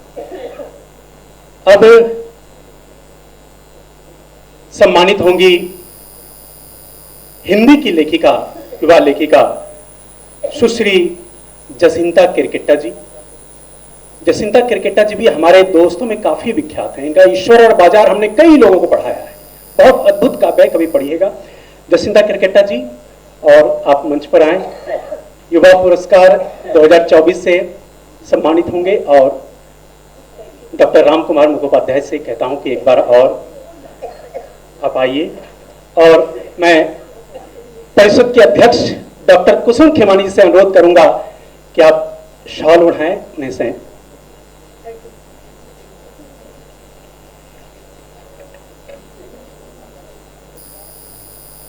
अब सम्मानित होंगी हिंदी की लेखिका, युवा लेखिका सुश्री जसिंता किरकिट्टा जी। जसिंता किरकिट्टा जी भी हमारे दोस्तों में काफी विख्यात हैं। इनका ईश्वर और बाजार हमने कई लोगों को पढ़ाया है। बहुत अद्भुत काव्य है, कभी पढ़िएगा। जसिंता किरकिट्टा जी और आप मंच पर आए। युवा पुरस्कार 2024 से सम्मानित होंगे और डॉक्टर राम कुमार मुखोपाध्याय से कहता हूं कि एक बार और आप आइए। और मैं परिषद के अध्यक्ष डॉक्टर कुसुम खेमानी जी से अनुरोध करूंगा कि आप शॉल उठाएं उन्हें से।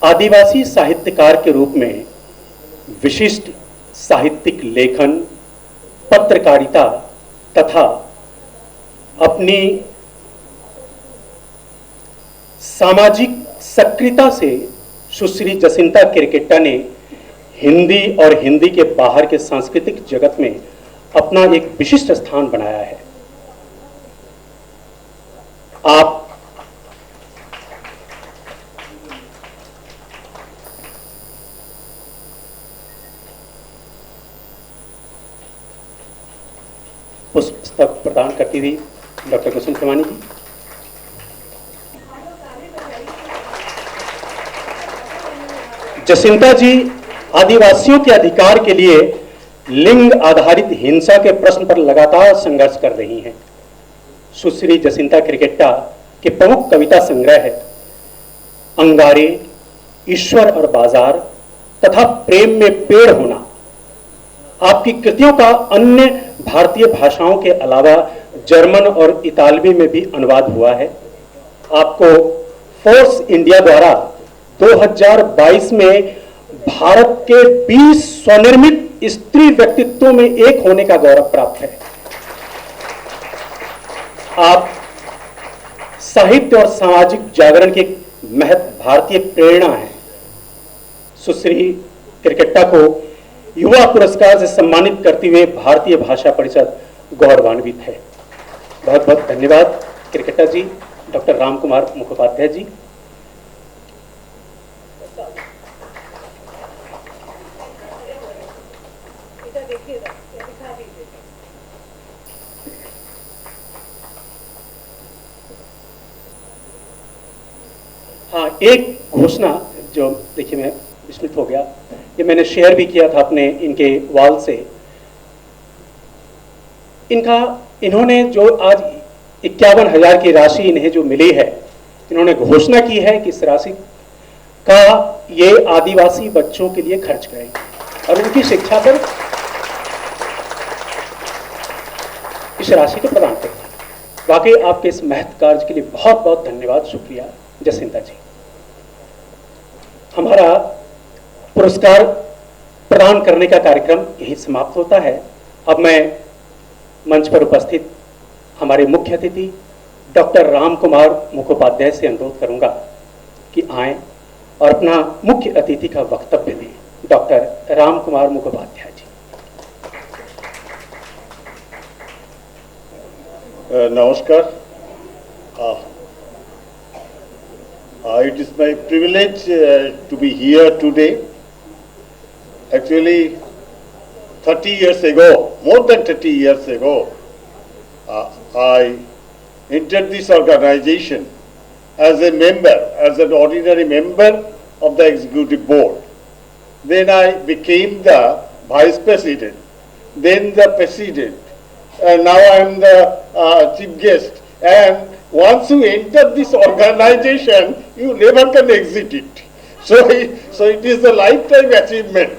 आदिवासी साहित्यकार के रूप में विशिष्ट साहित्यिक लेखन, पत्रकारिता तथा अपनी सामाजिक सक्रियता से सुश्री जसिंता किरकिट्टा ने हिंदी और हिंदी के बाहर के सांस्कृतिक जगत में अपना एक विशिष्ट स्थान बनाया है। आप पुस्तक प्रदान करती हुई डॉक्टर कुसुम खेमानी जी। जसिंता जी आदिवासियों के अधिकार के लिए लिंग आधारित हिंसा के प्रश्न पर लगातार संघर्ष कर रही हैं। सुश्री जसिंता क्रिकेटा के प्रमुख कविता संग्रह है अंगारे, ईश्वर और बाजार तथा प्रेम में पेड़ होना। आपकी कृतियों का अन्य भारतीय भाषाओं के अलावा जर्मन और इतालवी में भी अनुवाद हुआ है। आपको फोर्स इंडिया द्वारा 2022 में भारत के 20 स्वनिर्मित स्त्री व्यक्तित्वों में एक होने का गौरव प्राप्त है। आप साहित्य और सामाजिक जागरण के महत भारतीय प्रेरणा हैं। सुश्री क्रिकेटा को युवा पुरस्कार से सम्मानित करते हुए भारतीय भाषा परिषद गौरवान्वित है। बहुत बहुत धन्यवाद क्रिकेटा जी। डॉक्टर राम कुमार मुखोपाध्याय जी। हाँ, एक घोषणा जो देखिए मैं विस्मित हो गया, ये मैंने शेयर भी किया था अपने इनके वॉल से। इन्होंने जो आज 51,000 की राशि इन्हें जो मिली है, इन्होंने घोषणा की है कि इस राशि का ये आदिवासी बच्चों के लिए खर्च करेंगे और उनकी शिक्षा पर इस राशि को प्रदान करेंगे। वाकई आपके इस महत् कार्य के लिए बहुत बहुत धन्यवाद, शुक्रिया जसिंता जी। हमारा पुरस्कार प्रदान करने का कार्यक्रम यही समाप्त होता है। अब मैं मंच पर उपस्थित हमारे मुख्य अतिथि डॉक्टर राम कुमार मुखोपाध्याय से अनुरोध करूंगा कि आएं और अपना मुख्य अतिथि का वक्तव्य दें। डॉक्टर राम कुमार मुखोपाध्याय जी। नमस्कार। It is my privilege to be here today. Actually, 30 years ago, more than 30 years ago, I entered this organization as a member, as an ordinary member of the executive board. Then I became the vice president, then the president, and now I am the chief guest. And once you enter this organization, you never can exit it. So it is a lifetime achievement,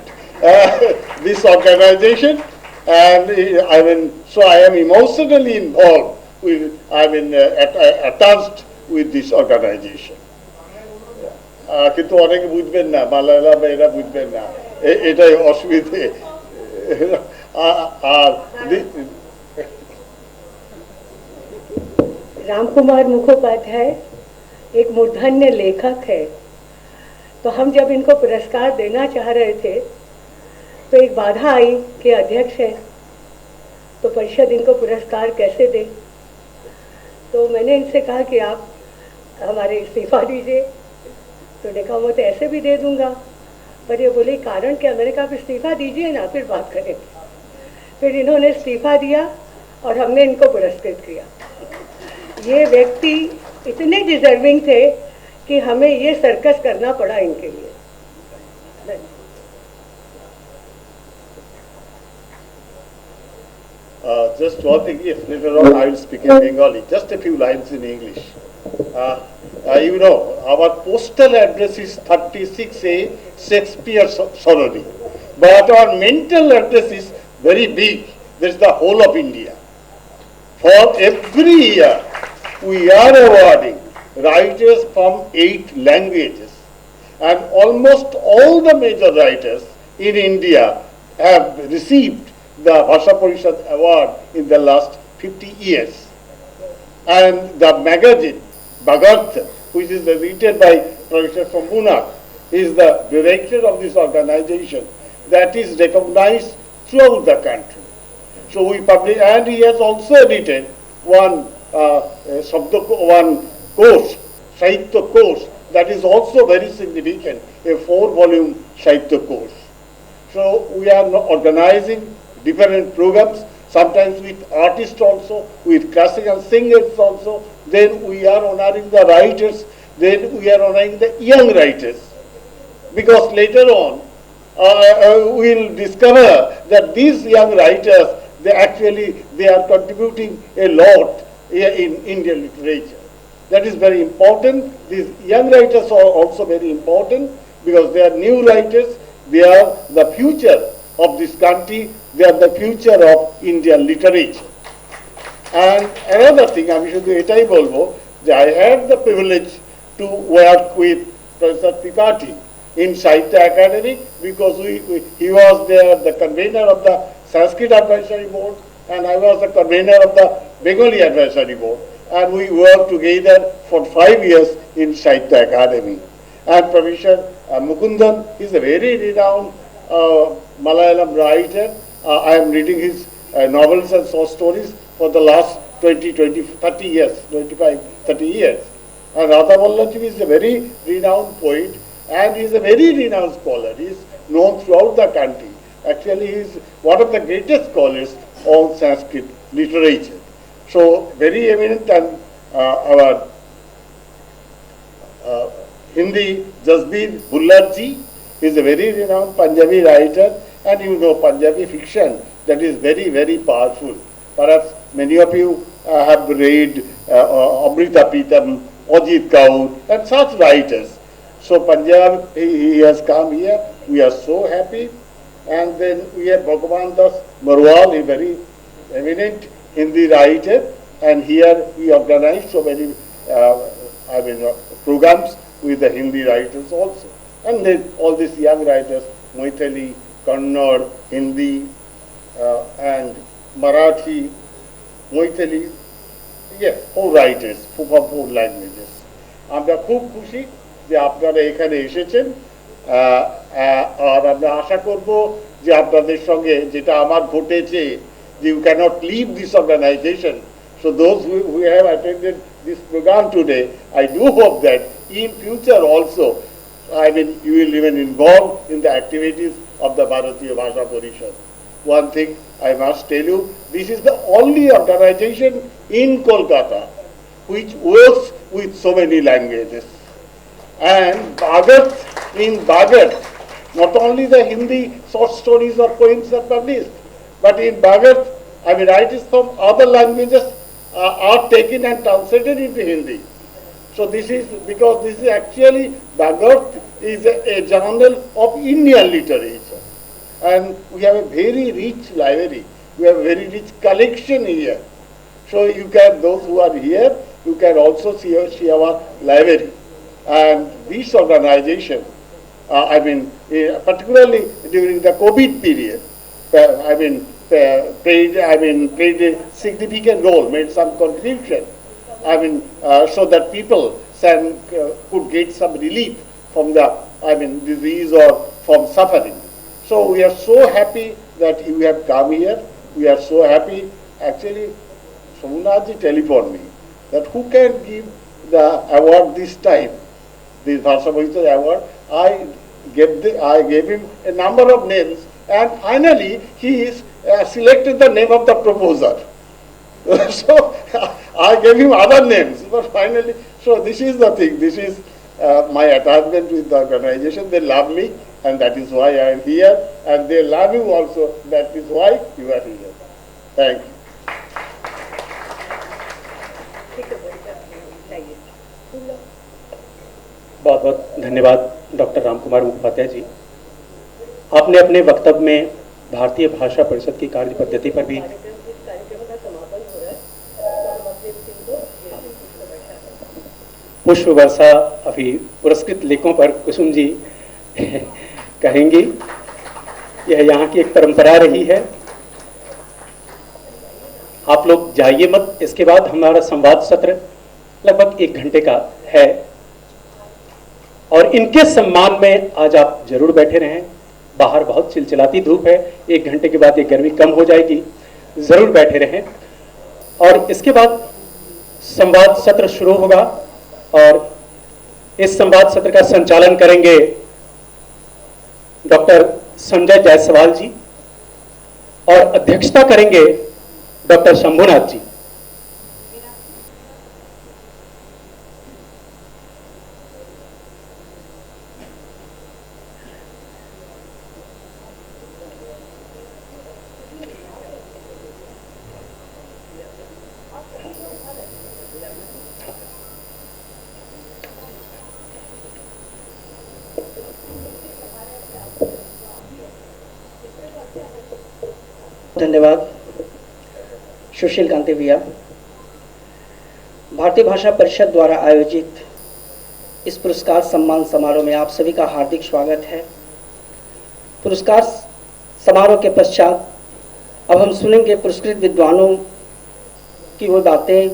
this organization, and so I am emotionally involved with, attached with this organization. কিন্তু অনেকে বুঝবেন না, মালায়ালাম এরা বুঝবেন না, এটাই অসুবিধে। আর राम कुमार मुखोपाध्याय एक मूर्धन्य लेखक है। तो हम जब इनको पुरस्कार देना चाह रहे थे तो एक बाधा आई कि अध्यक्ष है तो परिषद इनको पुरस्कार कैसे दे। तो मैंने इनसे कहा कि आप हमारे इस्तीफा दीजिए। तो ने कहा मैं तो ऐसे भी दे दूंगा, पर ये बोले कारण क्या। मैंने कहा आप इस्तीफा दीजिए ना, फिर बात करेंगे। फिर इन्होंने इस्तीफा दिया और हमने इनको पुरस्कृत किया। ये व्यक्ति इतने डिजर्विंग थे कि हमें ये सर्कस करना पड़ा इनके लिए। Just one thing, if later on I will speak in Bengali, just a few lines in English. You know, our postal address is 36A Shakespeare Sorori, but our mental address is very big. That is the whole of India. For every year, we are awarding writers from 8 languages, and almost all the major writers in India have received the Bhasha Parishad Award in the last 50 years. And the magazine, Bhagarth, which is written by Professor Shambhunath, is the director of this organization that is recognized throughout the country. So we publish, and he has also edited one course, Sahitya course, that is also very significant, a 4-volume Sahitya course. So we are organizing different programs, sometimes with artists also, with classical singers also. Then we are honoring the writers, then we are honoring the young writers. because later on we'll discover that these young writers, they are contributing a lot in Indian literature. That is very important. These young writers are also very important because they are new writers. They are the future of this country. They are the future of Indian literature. And another thing, I should etai bolbo, I had the privilege to work with Professor Tripathi in Sahitya Academy because he was there, the convener of the Sanskrit Advisory Board, and I was the convener of the Bengali Advisory Board. And we worked together for 5 years in Sahitya Academy. And Professor Mukundan is a very renowned Malayalam writer. I am reading his novels and short stories for the last 30 years, 25, 30 years. And Radha Vallabh is a very renowned poet and he is a very renowned scholar. He is known throughout the country. Actually, he is one of the greatest scholars on Sanskrit literature. So, very eminent, and our Hindi Jasbir Bhullar ji is a very renowned Punjabi writer, and you know Punjabi fiction that is very, very powerful. Perhaps many of you have read Amrita Pritam, Ajit Kaur, and such writers. So Punjab, he has come here. We are so happy. And then we have Bhagavan Das Marwal, a very eminent Hindi writer, and here we organize so many programs with the Hindi writers also. And then all these young writers, Maithili, Kannada, Hindi, and Marathi, Maithili, yes, 4 writers from 4 languages. আমরা খুব খুশি যে আপনারা এখানে এসেছেন আর আমরা আশা করব যে আপনাদের সঙ্গে যেটা আমার ঘটেছে যে you cannot leave this organization. So those who have attended this program today, I do hope that in future also, you will remain involved in the activities of the Bharatiya Bhasha Parishad. One thing I must tell you, this is the only organization in Kolkata which works with so many languages. And in Bhagat, not only the Hindi short stories or poems are published, but in Bhagat, writers from other languages are taken and translated into Hindi. So this is because this is actually Bhagat is a journal of Indian literature, and we have a very rich library. We have a very rich collection here. So you can, those who are here, you can also see our library. And this organization, particularly during the COVID period, played a significant role, made some contribution. So that people could get some relief from the disease or from suffering. So we are so happy that you have come here. We are so happy. Actually, Somunaji telephoned me that who can give the award this time, this Bhasha Parishad award. I gave him a number of names, and finally he selected the name of the proposer. So I gave him other names, but finally, so this is the thing. This is my attachment with the organization. They love me, and that is why I am here, and they love you also. That is why you are here. Thank you. बहुत बहुत धन्यवाद डॉक्टर रामकुमार मुखोपाध्याय जी। आपने अपने वक्तव्य में भारतीय भाषा परिषद की कार्य पद्धति पर भी पुष्प वर्षा अभी पुरस्कृत लेखों पर कुसुम जी कहेंगी। यह यहाँ की एक परंपरा रही है। आप लोग जाइए मत। इसके बाद हमारा संवाद सत्र लगभग 1 घंटे का है और इनके सम्मान में आज आप जरूर बैठे रहें। बाहर बहुत चिलचिलाती धूप है। 1 घंटे के बाद ये गर्मी कम हो जाएगी। जरूर बैठे रहें। और इसके बाद संवाद सत्र शुरू होगा और इस संवाद सत्र का संचालन करेंगे डॉक्टर संजय जायसवाल जी और अध्यक्षता करेंगे डॉक्टर शंभुनाथ जी। धन्यवाद सुशील कांति भैया। भारतीय भाषा परिषद द्वारा आयोजित इस पुरस्कार सम्मान समारोह में आप सभी का हार्दिक स्वागत है। पुरस्कार समारोह के पश्चात अब हम सुनेंगे पुरस्कृत विद्वानों की वो बातें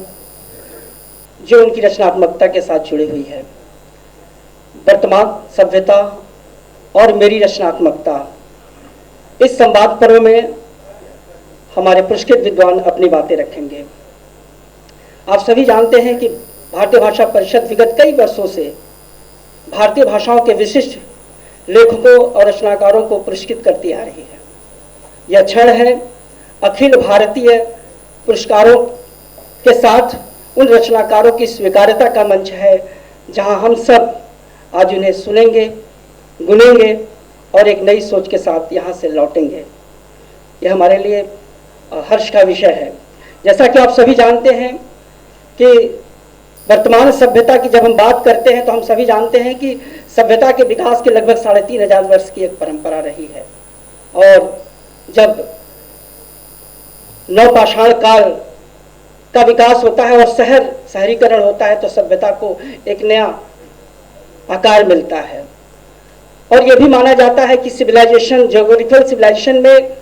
जो उनकी रचनात्मकता के साथ जुड़ी हुई है। वर्तमान सभ्यता और मेरी रचनात्मकता, इस संवाद पर्व में हमारे पुरस्कृत विद्वान अपनी बातें रखेंगे। आप सभी जानते हैं कि भारतीय भाषा परिषद विगत कई वर्षों से भारतीय भाषाओं के विशिष्ट लेखकों और रचनाकारों को पुरस्कृत करती आ रही है। यह क्षण है अखिल भारतीय पुरस्कारों के साथ उन रचनाकारों की स्वीकार्यता का मंच है, जहां हम सब आज उन्हें सुनेंगे, गुनेंगे और एक नई सोच के साथ यहाँ से लौटेंगे। यह हमारे लिए हर्ष का विषय है। जैसा कि आप सभी जानते हैं कि वर्तमान सभ्यता की जब हम बात करते हैं तो हम सभी जानते हैं कि सभ्यता के विकास के लगभग 3500 वर्ष की एक परंपरा रही है। और जब नवपाषाण काल का विकास होता है और शहरीकरण होता है तो सभ्यता को एक नया आकार मिलता है। और यह भी माना जाता है कि सिविलाइजेशन, जियोग्राफिकल सिविलाइजेशन में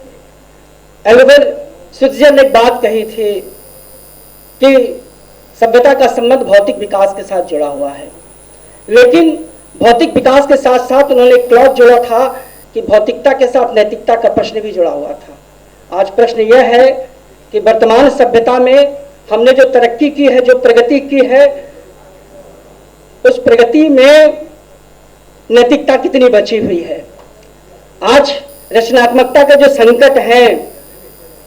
एल्बर स्विट्जर ने एक बात कही थी कि सभ्यता का संबंध भौतिक विकास के साथ जुड़ा हुआ है। लेकिन भौतिक विकास के साथ साथ उन्होंने एक क्लॉज जोड़ा था कि भौतिकता के साथ नैतिकता का प्रश्न भी जुड़ा हुआ था। आज प्रश्न यह है कि वर्तमान सभ्यता में हमने जो तरक्की की है, जो प्रगति की है, उस प्रगति में नैतिकता कितनी बची हुई है। आज रचनात्मकता का जो संकट है,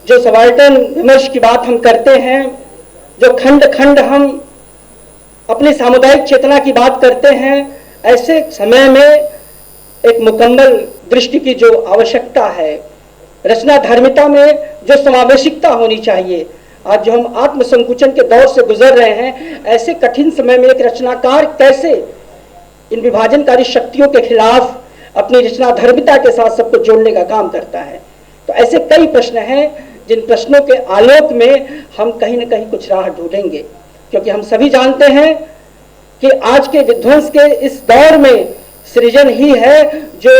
जो सबाल्टर्न विमर्श की बात हम करते हैं, जो खंड खंड हम अपनी सामुदायिक चेतना की बात करते हैं, ऐसे समय में एक मुकम्मल दृष्टि की जो आवश्यकता है, रचना धर्मिता में जो समावेशिकता होनी चाहिए, आज जो हम आत्मसंकुचन के दौर से गुजर रहे हैं, ऐसे कठिन समय में एक रचनाकार कैसे इन विभाजनकारी शक्तियों के खिलाफ अपनी रचना धर्मिता के साथ सबको जोड़ने का काम करता है। तो ऐसे कई प्रश्न हैं जिन प्रश्नों के आलोक में हम कहीं न कहीं कुछ राह ढूंढेंगे, क्योंकि हम सभी जानते हैं कि आज के विध्वंस के इस दौर में सृजन ही है जो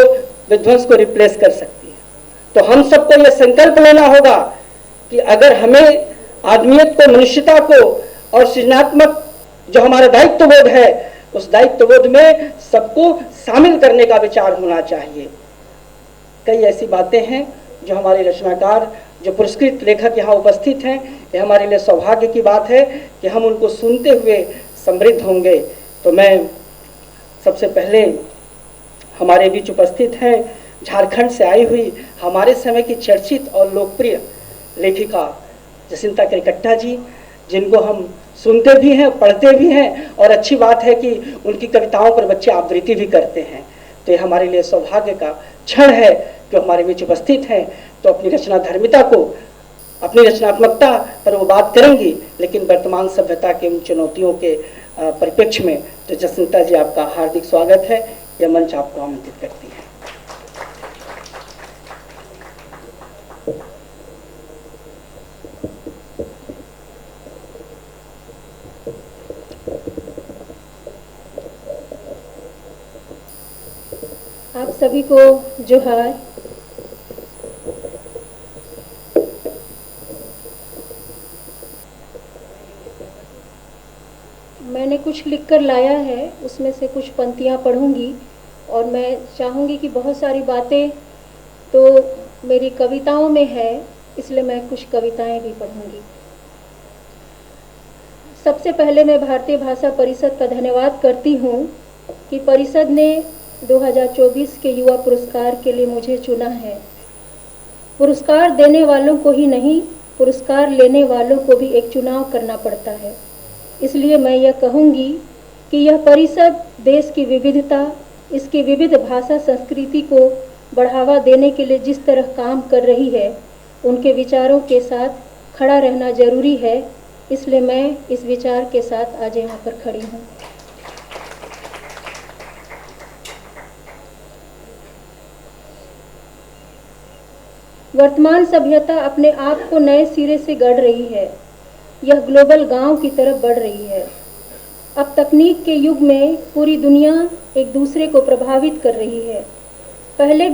विध्वंस को रिप्लेस कर सकती है। तो हम सबको यह संकल्प लेना होगा कि अगर हमें आदमियत को, मनुष्यता को और सृजनात्मक जो हमारा दायित्वबोध है, उस दायित्वबोध में सबको शामिल करने का विचार होना चाहिए। कई ऐसी बातें हैं जो हमारे रचनाकार, जो पुरस्कृत लेखक यहाँ उपस्थित हैं, यह हमारे लिए सौभाग्य की बात है कि हम उनको सुनते हुए समृद्ध होंगे। तो मैं सबसे पहले हमारे बीच उपस्थित हैं झारखंड से आई हुई हमारे समय की चर्चित और लोकप्रिय लेखिका जसिंता केरकेट्टा जी, जिनको हम सुनते भी हैं, पढ़ते भी हैं, और अच्छी बात है कि उनकी कविताओं पर बच्चे आवृत्ति भी करते हैं। तो ये हमारे लिए सौभाग्य का क्षण है कि हमारे बीच उपस्थित हैं। तो अपनी रचना धर्मिता को, अपनी रचनात्मकता पर वो बात करेंगी, लेकिन वर्तमान सभ्यता के उन चुनौतियों के परिप्रेक्ष्य में। तो जसिंता जी, आपका हार्दिक स्वागत है। यह मंच आपको आमंत्रित करती है। आप सभी को जोहार। मैंने कुछ लिख कर लाया है, उसमें से कुछ पंक्तियाँ पढ़ूंगी और मैं चाहूँगी कि बहुत सारी बातें तो मेरी कविताओं में है, इसलिए मैं कुछ कविताएं भी पढ़ूंगी। सबसे पहले मैं भारतीय भाषा परिषद का धन्यवाद करती हूँ कि परिषद ने 2024 के युवा पुरस्कार के लिए मुझे चुना है। पुरस्कार देने वालों को ही नहीं, पुरस्कार लेने वालों को भी एक चुनाव करना पड़ता है। इसलिए मैं यह कहूँगी कि यह परिषद देश की विविधता, इसकी विविध भाषा संस्कृति को बढ़ावा देने के लिए जिस तरह काम कर रही है, उनके विचारों के साथ खड़ा रहना जरूरी है। इसलिए मैं इस विचार के साथ आज यहाँ पर खड़ी हूँ। वर्तमान सभ्यता अपने आप को नए सिरे से गढ़ रही है। यह ग्लोबल गांव की तरफ बढ़ रही है। अब तकनीक के युग में पूरी दुनिया एक दूसरे को प्रभावित कर रही है। पहले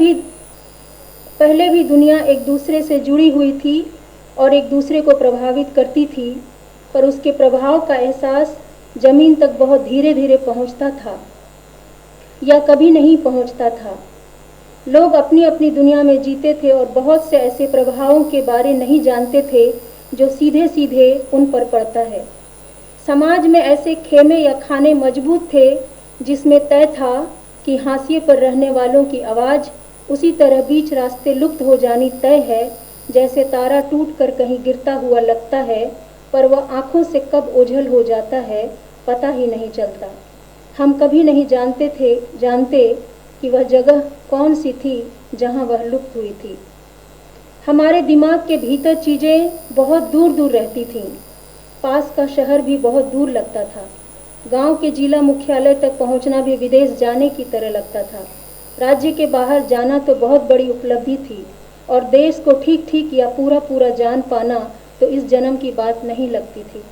भी दुनिया एक दूसरे से जुड़ी हुई थी और एक दूसरे को प्रभावित करती थी, पर उसके प्रभाव का एहसास जमीन तक बहुत धीरे धीरे पहुंचता था या कभी नहीं पहुंचता था। लोग अपनी अपनी दुनिया में जीते थे और बहुत से ऐसे प्रभावों के बारे नहीं जानते थे जो सीधे सीधे उन पर पड़ता है। समाज में ऐसे खेमे या खाने मजबूत थे जिसमें तय था कि हाशिए पर रहने वालों की आवाज़ उसी तरह बीच रास्ते लुप्त हो जानी तय है जैसे तारा टूटकर कहीं गिरता हुआ लगता है, पर वह आँखों से कब ओझल हो जाता है पता ही नहीं चलता। हम कभी नहीं जानते कि वह जगह कौन सी थी जहाँ वह लुप्त हुई थी। हमारे दिमाग के भीतर चीज़ें बहुत दूर दूर रहती थीं। पास का शहर भी बहुत दूर लगता था। गांव के जिला मुख्यालय तक पहुंचना भी विदेश जाने की तरह लगता था। राज्य के बाहर जाना तो बहुत बड़ी उपलब्धि थी और देश को ठीक ठीक या पूरा पूरा जान पाना तो इस जन्म की बात नहीं लगती थी।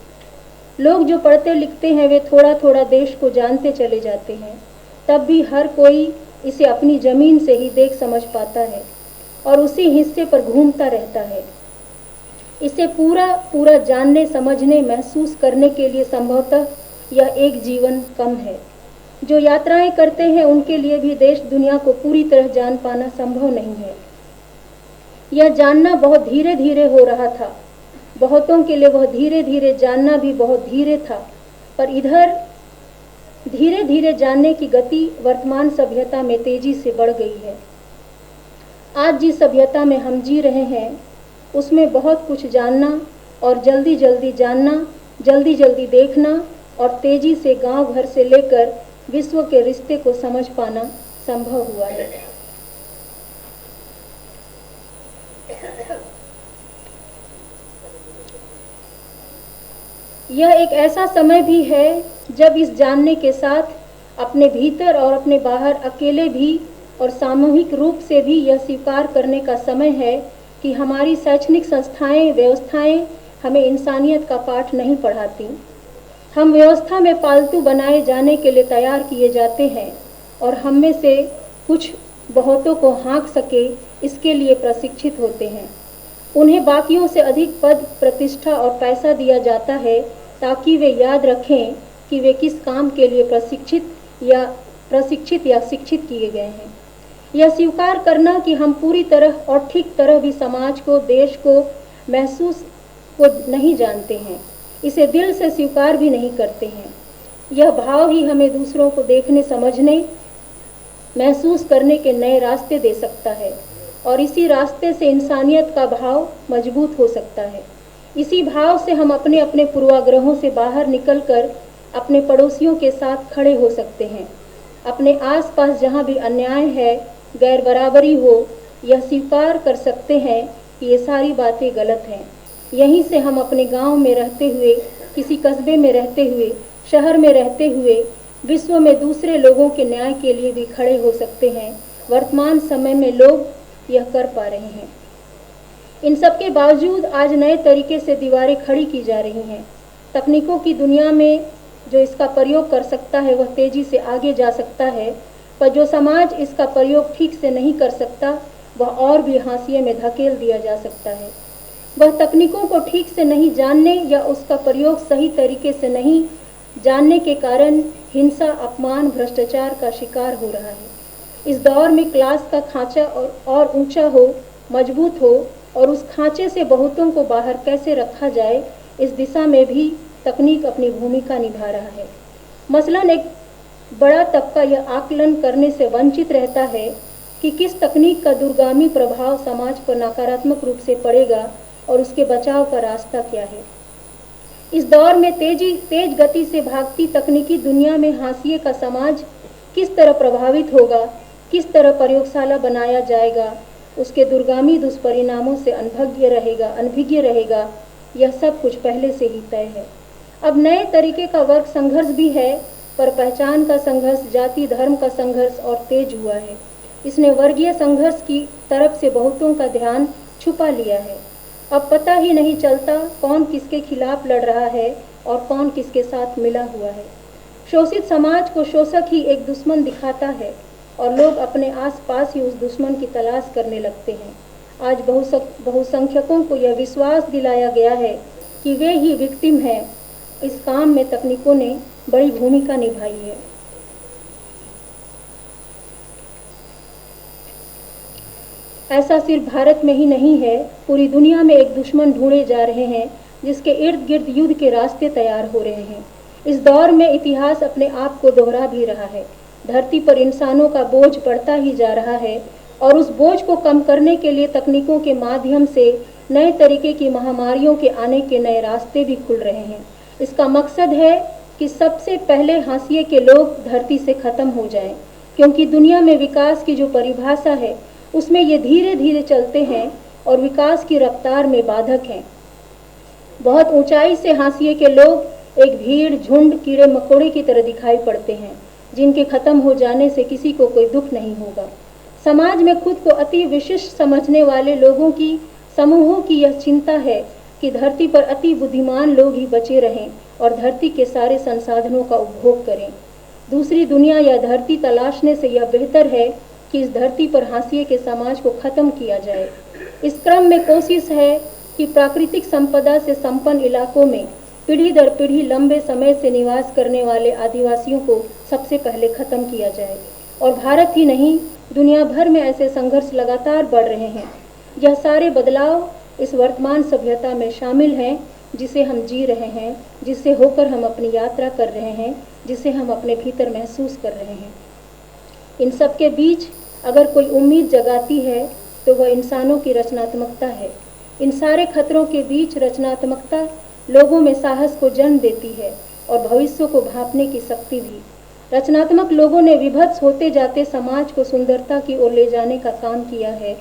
लोग जो पढ़ते लिखते हैं वे थोड़ा थोड़ा देश को जानते चले जाते हैं, तब भी हर कोई इसे अपनी ज़मीन से ही देख समझ पाता है और उसी हिस्से पर घूमता रहता है। इसे पूरा पूरा जानने, समझने, महसूस करने के लिए संभवतः यह एक जीवन कम है। जो यात्राएं करते हैं उनके लिए भी देश दुनिया को पूरी तरह जान पाना संभव नहीं है। यह जानना बहुत धीरे धीरे हो रहा था। बहुतों के लिए वह धीरे धीरे जानना भी बहुत धीरे था, पर इधर धीरे धीरे जानने की गति वर्तमान सभ्यता में तेजी से बढ़ गई है। आज जिस सभ्यता में हम जी रहे हैं उसमें बहुत कुछ जानना और जल्दी जल्दी जानना, जल्दी जल्दी देखना और तेजी से गांव भर से लेकर विश्व के रिश्ते को समझ पाना संभव हुआ है। यह एक ऐसा समय भी है जब इस जानने के साथ अपने भीतर और अपने बाहर अकेले भी और सामूहिक रूप से भी यह स्वीकार करने का समय है कि हमारी शैक्षणिक संस्थाएं, व्यवस्थाएं हमें इंसानियत का पाठ नहीं पढ़ाती। हम व्यवस्था में पालतू बनाए जाने के लिए तैयार किए जाते हैं और हम में से कुछ बहुतों को हाँक सके इसके लिए प्रशिक्षित होते हैं। उन्हें बाकियों से अधिक पद, प्रतिष्ठा और पैसा दिया जाता है ताकि वे याद रखें कि वे किस काम के लिए प्रशिक्षित या शिक्षित किए गए हैं। यह स्वीकार करना कि हम पूरी तरह और ठीक तरह भी समाज को, देश को, महसूस को नहीं जानते हैं, इसे दिल से स्वीकार भी नहीं करते हैं। यह भाव ही हमें दूसरों को देखने, समझने, महसूस करने के नए रास्ते दे सकता है और इसी रास्ते से इंसानियत का भाव मजबूत हो सकता है। इसी भाव से हम अपने अपने पूर्वाग्रहों से बाहर निकलकर अपने पड़ोसियों के साथ खड़े हो सकते हैं। अपने आसपास जहाँ भी अन्याय है, गैर बराबरी हो, यह स्वीकार कर सकते हैं कि ये सारी बातें गलत हैं। यहीं से हम अपने गांव में रहते हुए, किसी कस्बे में रहते हुए, शहर में रहते हुए विश्व में दूसरे लोगों के न्याय के लिए भी खड़े हो सकते हैं। वर्तमान समय में लोग यह कर पा रहे हैं। इन सब के बावजूद आज नए तरीके से दीवारें खड़ी की जा रही हैं। तकनीकों की दुनिया में जो इसका प्रयोग कर सकता है वह तेज़ी से आगे जा सकता है, पर जो समाज इसका प्रयोग ठीक से नहीं कर सकता वह और भी हाशिए में धकेल दिया जा सकता है। वह तकनीकों को ठीक से नहीं जानने या उसका प्रयोग सही तरीके से नहीं जानने के कारण हिंसा, अपमान, भ्रष्टाचार का शिकार हो रहा है। इस दौर में क्लास का खांचा और ऊंचा हो, मजबूत हो और उस खांचे से बहुतों को बाहर कैसे रखा जाए, इस दिशा में भी तकनीक अपनी भूमिका निभा रहा है। मसलन एक बड़ा तबका यह आकलन करने से वंचित रहता है कि किस तकनीक का दूरगामी प्रभाव समाज पर नकारात्मक रूप से पड़ेगा और उसके बचाव का रास्ता क्या है। इस दौर में तेज गति से भागती तकनीकी दुनिया में हाशिए का समाज किस तरह प्रभावित होगा, किस तरह प्रयोगशाला बनाया जाएगा, उसके दूरगामी दुष्परिणामों से अनभिज्ञ रहेगा, यह सब कुछ पहले से ही तय है। अब नए तरीके का वर्ग संघर्ष भी है, पर पहचान का संघर्ष, जाति धर्म का संघर्ष और तेज हुआ है। इसने वर्गीय संघर्ष की तरफ से बहुतों का ध्यान छुपा लिया है। अब पता ही नहीं चलता कौन किसके खिलाफ लड़ रहा है और कौन किसके साथ मिला हुआ है। शोषित समाज को शोषक ही एक दुश्मन दिखाता है और लोग अपने आसपास ही उस दुश्मन की तलाश करने लगते हैं। आज बहुसंख्यकों को यह विश्वास दिलाया गया है कि वे ही विक्टिम हैं। इस काम में तकनीकों ने बड़ी भूमिका निभाई है। ऐसा सिर्फ भारत में ही नहीं है, पूरी दुनिया में एक दुश्मन ढूंढे जा रहे हैं जिसके इर्द गिर्द युद्ध के रास्ते तैयार हो रहे हैं। इस दौर में इतिहास अपने आप को दोहरा भी रहा है। धरती पर इंसानों का बोझ बढ़ता ही जा रहा है और उस बोझ को कम करने के लिए तकनीकों के माध्यम से नए तरीके की महामारियों के आने के नए रास्ते भी खुल रहे हैं। इसका मकसद है कि सबसे पहले हाशिए के लोग धरती से खत्म हो जाएं, क्योंकि दुनिया में विकास की जो परिभाषा है उसमें ये धीरे धीरे चलते हैं और विकास की रफ्तार में बाधक हैं। बहुत ऊंचाई से हाशिए के लोग एक भीड़ झुंड कीड़े मकोड़े की तरह दिखाई पड़ते हैं, जिनके खत्म हो जाने से किसी को कोई दुख नहीं होगा। समाज में खुद को अति विशिष्ट समझने वाले लोगों की समूहों की यह चिंता है कि धरती पर अति बुद्धिमान लोग ही बचे रहें और धरती के सारे संसाधनों का उपभोग करें। दूसरी दुनिया या धरती तलाशने से यह बेहतर है कि इस धरती पर हाशिए के समाज को खत्म किया जाए। इस क्रम में कोशिश है कि प्राकृतिक संपदा से संपन्न इलाकों में पीढ़ी दर पीढ़ी लंबे समय से निवास करने वाले आदिवासियों को सबसे पहले खत्म किया जाए। और भारत ही नहीं, दुनिया भर में ऐसे संघर्ष लगातार बढ़ रहे हैं। यह सारे बदलाव इस वर्तमान सभ्यता में शामिल हैं जिसे हम जी रहे हैं, जिससे होकर हम अपनी यात्रा कर रहे हैं, जिसे हम अपने भीतर महसूस कर रहे हैं। इन सब के बीच अगर कोई उम्मीद जगाती है तो वह इंसानों की रचनात्मकता है। इन सारे खतरों के बीच रचनात्मकता लोगों में साहस को जन्म देती है और भविष्य को भांपने की शक्ति भी। रचनात्मक लोगों ने विभत्स होते जाते समाज को सुंदरता की ओर ले जाने का काम किया है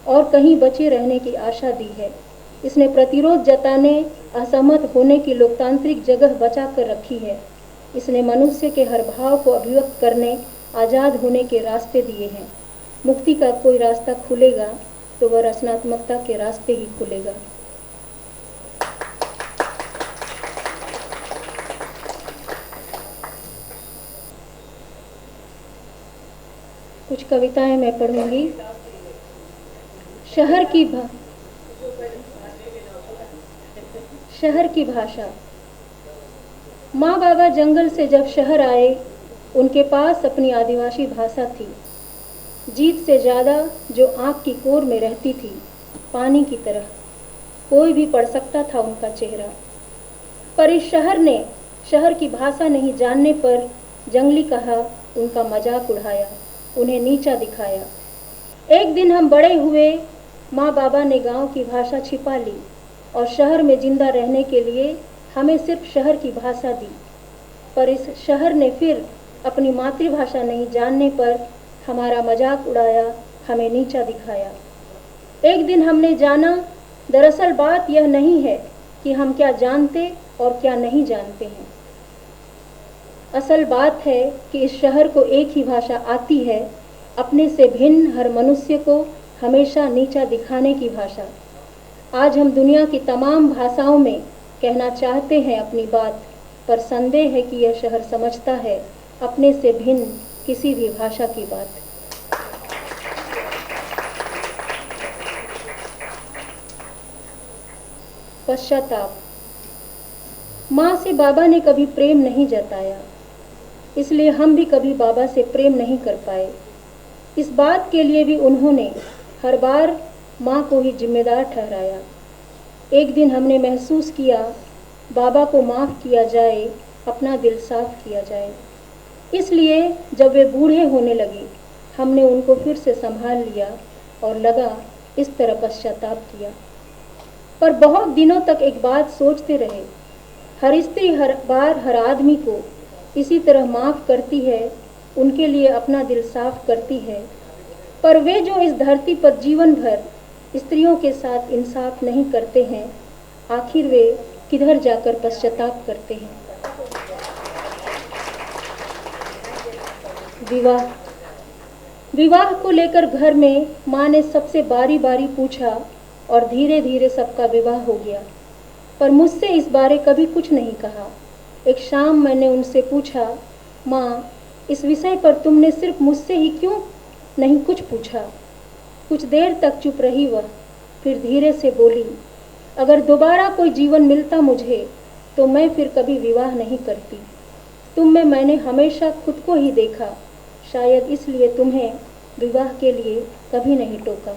और कहीं बचे रहने की आशा दी है। इसने प्रतिरोध जताने, असहमत होने की लोकतांत्रिक जगह बचा कर रखी है। इसने मनुष्य के हर भाव को अभिव्यक्त करने, आज़ाद होने के रास्ते दिए हैं। मुक्ति का कोई रास्ता खुलेगा तो वह रचनात्मकता के रास्ते ही खुलेगा। कुछ कविताएं मैं पढ़ूंगी। शहर की भाषा। माँ बाबा जंगल से जब शहर आए, उनके पास अपनी आदिवासी भाषा थी, जीत से ज़्यादा, जो आँख की कोर में रहती थी, पानी की तरह। कोई भी पढ़ सकता था उनका चेहरा। पर इस शहर की भाषा नहीं जानने पर जंगली कहा, उनका मजाक उड़ाया, उन्हें नीचा दिखाया। एक दिन हम बड़े हुए, माँ बाबा ने गांव की भाषा छिपा ली और शहर में जिंदा रहने के लिए हमें सिर्फ शहर की भाषा दी। पर इस शहर ने फिर अपनी मातृभाषा नहीं जानने पर हमारा मजाक उड़ाया, हमें नीचा दिखाया। एक दिन हमने जाना, दरअसल बात यह नहीं है कि हम क्या जानते और क्या नहीं जानते हैं। असल बात है कि इस शहर को एक ही भाषा आती है, अपने से भिन्न हर मनुष्य को हमेशा नीचा दिखाने की भाषा। आज हम दुनिया की तमाम भाषाओं में कहना चाहते हैं अपनी बात, पर संदेह है कि यह शहर समझता है अपने से भिन्न किसी भी भाषा की बात। पश्चाताप। माँ से बाबा ने कभी प्रेम नहीं जताया, इसलिए हम भी कभी बाबा से प्रेम नहीं कर पाए। इस बात के लिए भी उन्होंने हर बार माँ को ही जिम्मेदार ठहराया। एक दिन हमने महसूस किया, बाबा को माफ़ किया जाए, अपना दिल साफ किया जाए। इसलिए जब वे बूढ़े होने लगे, हमने उनको फिर से संभाल लिया और लगा इस तरह पश्चाताप किया। पर बहुत दिनों तक एक बात सोचते रहे, हर स्त्री हर बार हर आदमी को इसी तरह माफ़ करती है, उनके लिए अपना दिल साफ करती है, पर वे जो इस धरती पर जीवन भर स्त्रियों के साथ इंसाफ नहीं करते हैं, आखिर वे किधर जाकर पश्चाताप करते हैं। विवाह को लेकर घर में माँ ने सबसे बारी बारी पूछा और धीरे धीरे सबका विवाह हो गया, पर मुझसे इस बारे कभी कुछ नहीं कहा। एक शाम मैंने उनसे पूछा, माँ, इस विषय पर तुमने सिर्फ मुझसे ही क्यों नहीं कुछ पूछा? कुछ देर तक चुप रही वह, फिर धीरे से बोली, अगर दोबारा कोई जीवन मिलता मुझे तो मैं फिर कभी विवाह नहीं करती। तुम में मैंने हमेशा खुद को ही देखा, शायद इसलिए तुम्हें विवाह के लिए कभी नहीं टोका।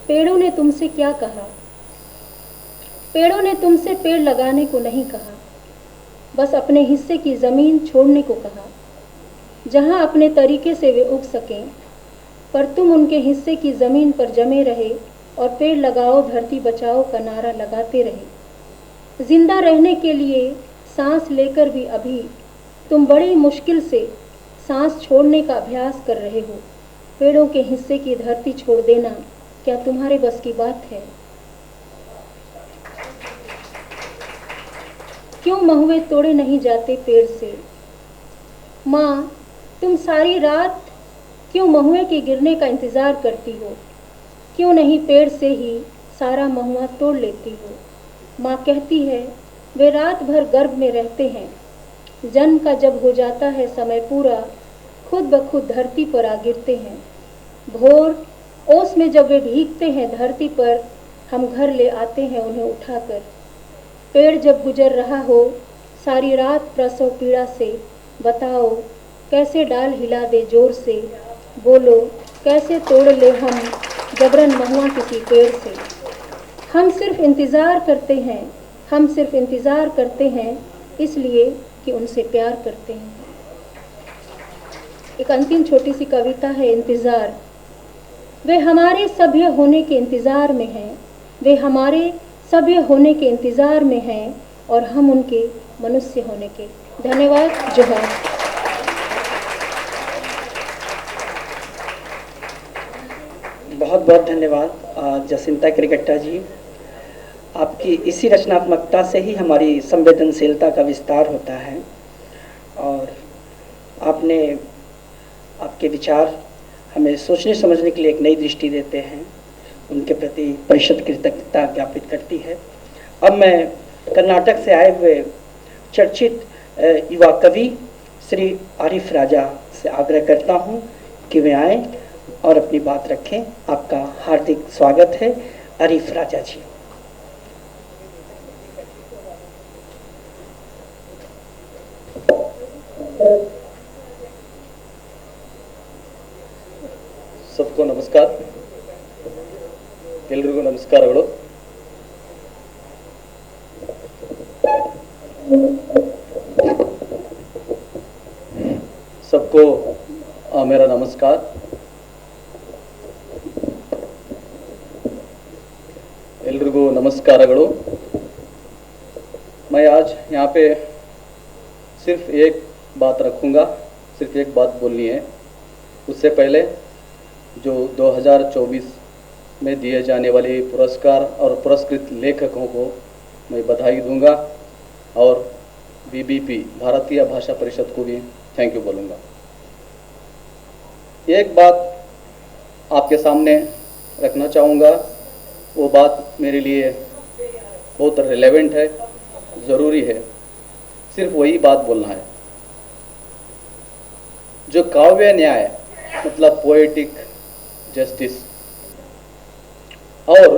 पेड़ों ने तुमसे क्या कहा? पेड़ों ने तुमसे पेड़ लगाने को नहीं कहा, बस अपने हिस्से की ज़मीन छोड़ने को कहा, जहां अपने तरीके से वे उग सकें। पर तुम उनके हिस्से की ज़मीन पर जमे रहे और पेड़ लगाओ धरती बचाओ का नारा लगाते रहे। जिंदा रहने के लिए सांस लेकर भी अभी तुम बड़ी मुश्किल से सांस छोड़ने का अभ्यास कर रहे हो। पेड़ों के हिस्से की धरती छोड़ देना क्या तुम्हारे बस की बात है? क्यों महुए तोड़े नहीं जाते पेड़ से? माँ, तुम सारी रात क्यों महुए के गिरने का इंतज़ार करती हो? क्यों नहीं पेड़ से ही सारा महुआ तोड़ लेती हो? माँ कहती है, वे रात भर गर्भ में रहते हैं, जन्म का जब हो जाता है समय पूरा, खुद ब खुद धरती पर आ गिरते हैं। भोर ओस में जब वे भीगते हैं धरती पर, हम घर ले आते हैं उन्हें उठाकर। पेड़ जब गुजर रहा हो सारी रात प्रसव पीड़ा से, बताओ कैसे डाल हिला दे जोर से, बोलो कैसे तोड़ ले हम जबरन महुआ किसी पेड़ से। हम सिर्फ इंतज़ार करते हैं, हम सिर्फ इंतज़ार करते हैं इसलिए कि उनसे प्यार करते हैं। एक अंतिम छोटी सी कविता है, इंतज़ार। वे हमारे सभ्य होने के इंतज़ार में हैं, वे हमारे सभ्य होने के इंतज़ार में हैं और हम उनके मनुष्य होने के। धन्यवाद। जोहार। बहुत बहुत धन्यवाद जसिंता क्रिकेटा जी। आपकी इसी रचनात्मकता से ही हमारी संवेदनशीलता का विस्तार होता है और आपके विचार हमें सोचने समझने के लिए एक नई दृष्टि देते हैं, उनके प्रति परिषद कृतज्ञता ज्ञापित करती है। अब मैं कर्नाटक से आए हुए चर्चित युवा कवि श्री आरिफ राजा से आग्रह करता हूं कि वे आएं और अपनी बात रखें। आपका हार्दिक स्वागत है आरिफ राजा जी। सबको नमस्कार, ಎಲ್ರಿಗೂ ನಮಸ್ಕಾರಗಳು। सबको मेरा नमस्कार। ಎಲ್ರಿಗೂ ನಮಸ್ಕಾರಗಳು। मैं आज यहाँ पे सिर्फ एक बात रखूँगा, सिर्फ एक बात बोलनी है। उससे पहले जो 2024 में दिए जाने वाले पुरस्कार और पुरस्कृत लेखकों को मैं बधाई दूंगा और बीबीपी भारतीय भाषा परिषद को भी थैंक यू बोलूँगा। एक बात आपके सामने रखना चाहूँगा, वो बात मेरे लिए बहुत रिलेवेंट है, ज़रूरी है, सिर्फ वही बात बोलना है। जो काव्य न्याय मतलब पोएटिक जस्टिस और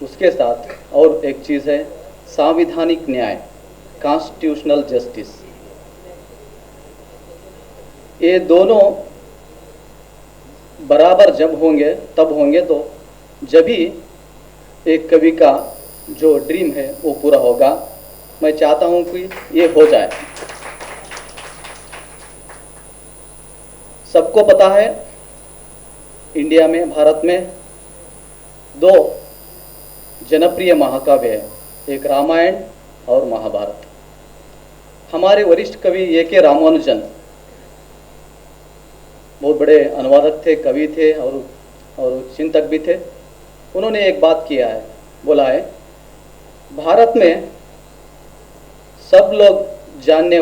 उसके साथ और एक चीज़ है संवैधानिक न्याय, कॉन्स्टिट्यूशनल जस्टिस। ये दोनों बराबर जब होंगे तब होंगे तो जब ही एक कवि का जो ड्रीम है वो पूरा होगा। मैं चाहता हूँ कि ये हो जाए। सबको पता है इंडिया में, भारत में दो जनप्रिय महाकाव्य है, एक रामायण और महाभारत। हमारे वरिष्ठ कवि ए.के. रामानुजन बहुत बड़े अनुवादक थे, कवि थे और चिंतक भी थे। उन्होंने एक बात किया है, बोला है भारत में सब लोग जानने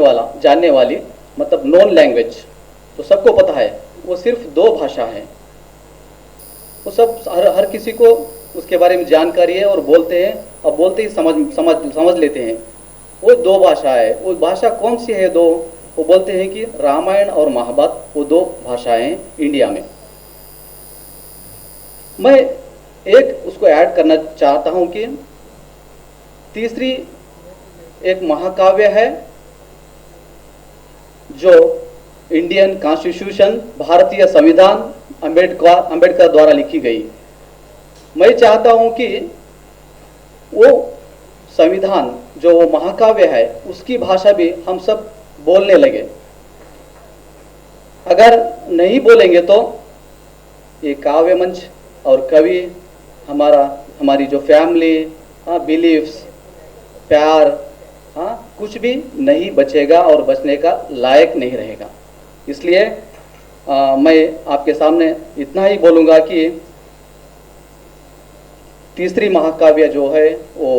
वाली मतलब नॉन लैंग्वेज तो सबको पता है, वो सिर्फ 2 भाषा है। वो सब हर किसी को उसके बारे में जानकारी है और बोलते हैं, और बोलते ही समझ लेते हैं। वो 2 भाषा है। वो भाषा कौन सी है 2? वो बोलते हैं कि रामायण और महाभारत, वो 2 भाषाएं हैं इंडिया में। मैं एक उसको ऐड करना चाहता हूं कि तीसरी एक महाकाव्य है जो इंडियन कॉन्स्टिट्यूशन, भारतीय संविधान अंबेडकर द्वारा लिखी गई। मैं चाहता हूं कि वो संविधान जो महाकाव्य है उसकी भाषा भी हम सब बोलने लगे। अगर नहीं बोलेंगे तो ये काव्य मंच और कवि हमारी जो फैमिली, बिलीफ्स, प्यार, कुछ भी नहीं बचेगा और बचने का लायक नहीं रहेगा। इसलिए मैं आपके सामने इतना ही बोलूँगा कि तीसरी महाकाव्य जो है वो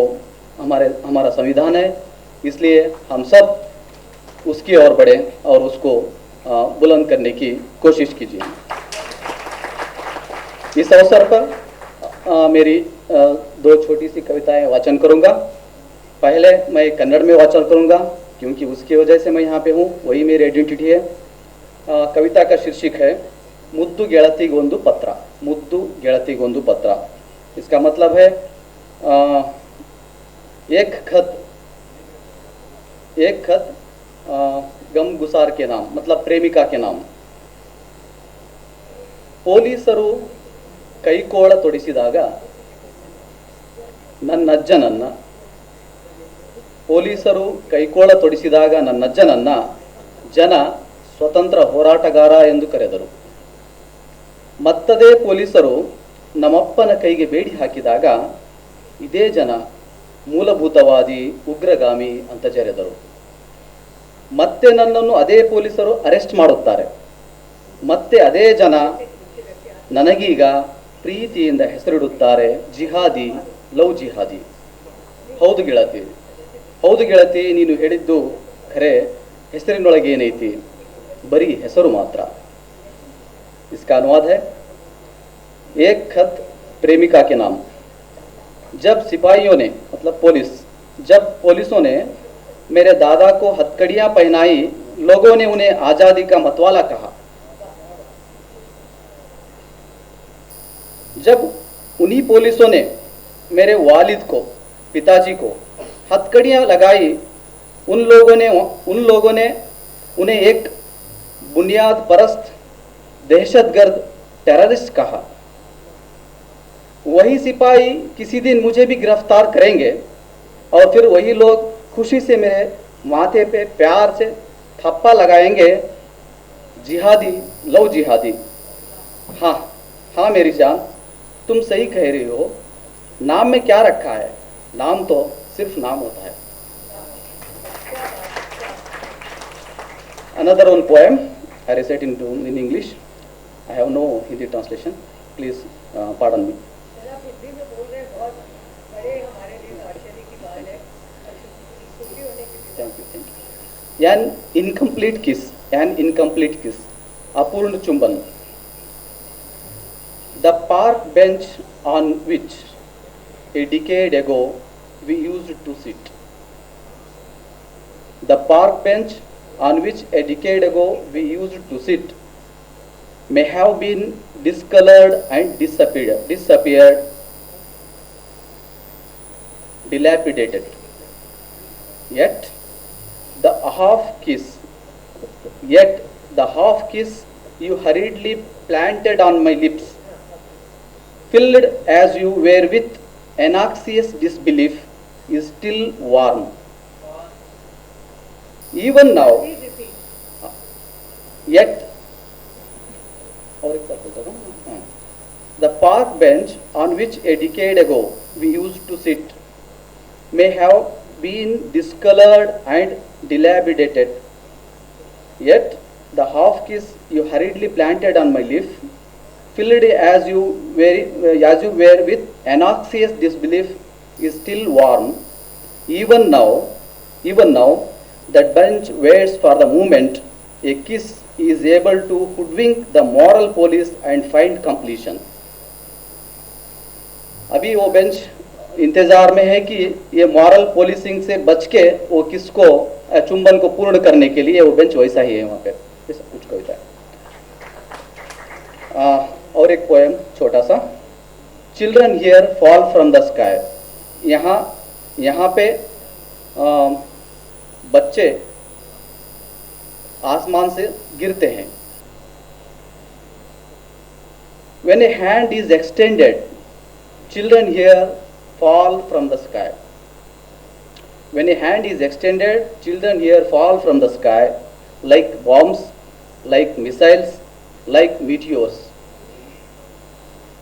हमारा संविधान है। इसलिए हम सब उसकी ओर बढ़े और उसको बुलंद करने की कोशिश कीजिए। इस अवसर पर मेरी 2 छोटी सी कविताएं वाचन करूंगा। पहले मैं कन्नड़ में वाचन करूंगा क्योंकि उसकी वजह से मैं यहाँ पे हूँ, वही मेरी आइडेंटिटी है। कविता का शीर्षक है मुद्दु ಗೆಳತಿಗೊಂದು पत्र। मुद्दु ಗೆಳತಿಗೊಂದು पत्र, इसका मतलब है एक खत गमगुसार के नाम, मतलब प्रेमिका के नाम। ಪೊಲೀಸರು ಕೈಕೋಳ ತೊಡಿಸಿದಾಗ ನನ್ನಜ್ಜನನ್ನ ಪೊಲೀಸರು ಕೈಕೋಳ ತೊಡಿಸಿದಾಗ ನನ್ನಜ್ಜನನ್ನ ಜನ ಸ್ವತಂತ್ರ ಹೋರಾಟಗಾರ ಎಂದು ಕರೆದರು. ಮತ್ತದೇ ಪೊಲೀಸರು ನಮ್ಮಪ್ಪನ ಕೈಗೆ ಬೇಡಿ ಹಾಕಿದಾಗ ಇದೇ ಜನ ಮೂಲಭೂತವಾದಿ, ಉಗ್ರಗಾಮಿ ಅಂತ ಜರೆದರು. ಮತ್ತೆ ನನ್ನನ್ನು ಅದೇ ಪೊಲೀಸರು ಅರೆಸ್ಟ್ ಮಾಡುತ್ತಾರೆ. ಮತ್ತೆ ಅದೇ ಜನ ನನಗೀಗ ಪ್ರೀತಿಯಿಂದ ಹೆಸರಿಡುತ್ತಾರೆ ಜಿಹಾದಿ, ಲವ್ ಜಿಹಾದಿ. ಹೌದು ಗೆಳತಿ, ಹೌದು ಗೆಳತಿ, ನೀನು ಹೇಳಿದ್ದು ಖರೆ. ಹೆಸರಿನೊಳಗೆ ಏನೈತಿ? ಬರೀ ಹೆಸರು ಮಾತ್ರ. इसका अनुवाद है, एक खत प्रेमिका के नाम। जब सिपाहियों ने, मतलब जब पुलिसों ने मेरे दादा को हथकड़ियां पहनाई, लोगों ने उन्हें आज़ादी का मतवाला कहा। जब उन्हीं पुलिसों ने मेरे वालिद को, पिताजी को हथकड़ियां लगाई, उन लोगों ने उन्हें एक बुनियाद परस्त, दहशतगर्द, टेररिस्ट कहा। वही सिपाही किसी दिन मुझे भी गिरफ्तार करेंगे और फिर वही लोग खुशी से मेरे माथे पे प्यार से थप्पा लगाएंगे, जिहादी, लव जिहादी। हाँ हाँ मेरी जान, तुम सही कह रही हो। नाम में क्या रखा है? नाम तो सिर्फ नाम होता है। Another one poem I recite in English. I have no Hindi translation. Please pardon me. Thank you. An incomplete kiss. अपूर्ण चुंबन. The park bench on which a decade ago we used to sit. The park bench on which a decade ago we used to sit may have been discolored and disappeared, dilapidated. Yet the half kiss you hurriedly planted on my lips, filled as you were with anxious disbelief, is still warm. Even now, yet the park bench on which a decade ago we used to sit may have been discolored and dilapidated. Yet the half kiss you hurriedly planted on my lip, filled as you were with anxious disbelief, is still warm. Even now, that bench waits for the moment, a kiss is able to hoodwink the moral police and find completion. अभी वो बेंच इंतजार में है कि ये मॉरल पुलिसिंग से बच के वो किसको चुंबन को पूर्ण करने के लिए वो बेंच वैसा ही है वहाँ पे। ये सब कुछ कविता है। और एक पोएम छोटा सा, children here fall from the sky. यहाँ पे बच्चे आसमान से गिरते हैं। When a hand is extended, children here fall from the sky. When a hand is extended, children here fall from the sky like bombs, like missiles, like meteors.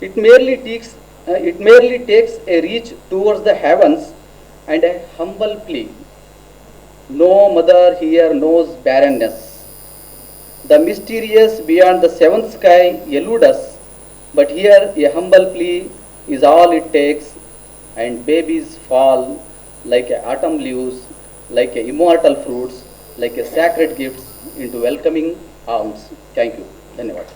It merely takes a reach towards the heavens and a humble plea. No mother here knows barrenness. The mysterious beyond the seventh sky elude us, but here a humble plea is all it takes, and babies fall like autumn leaves, like immortal fruits, like sacred gifts into welcoming arms. Thank you. धन्यवाद.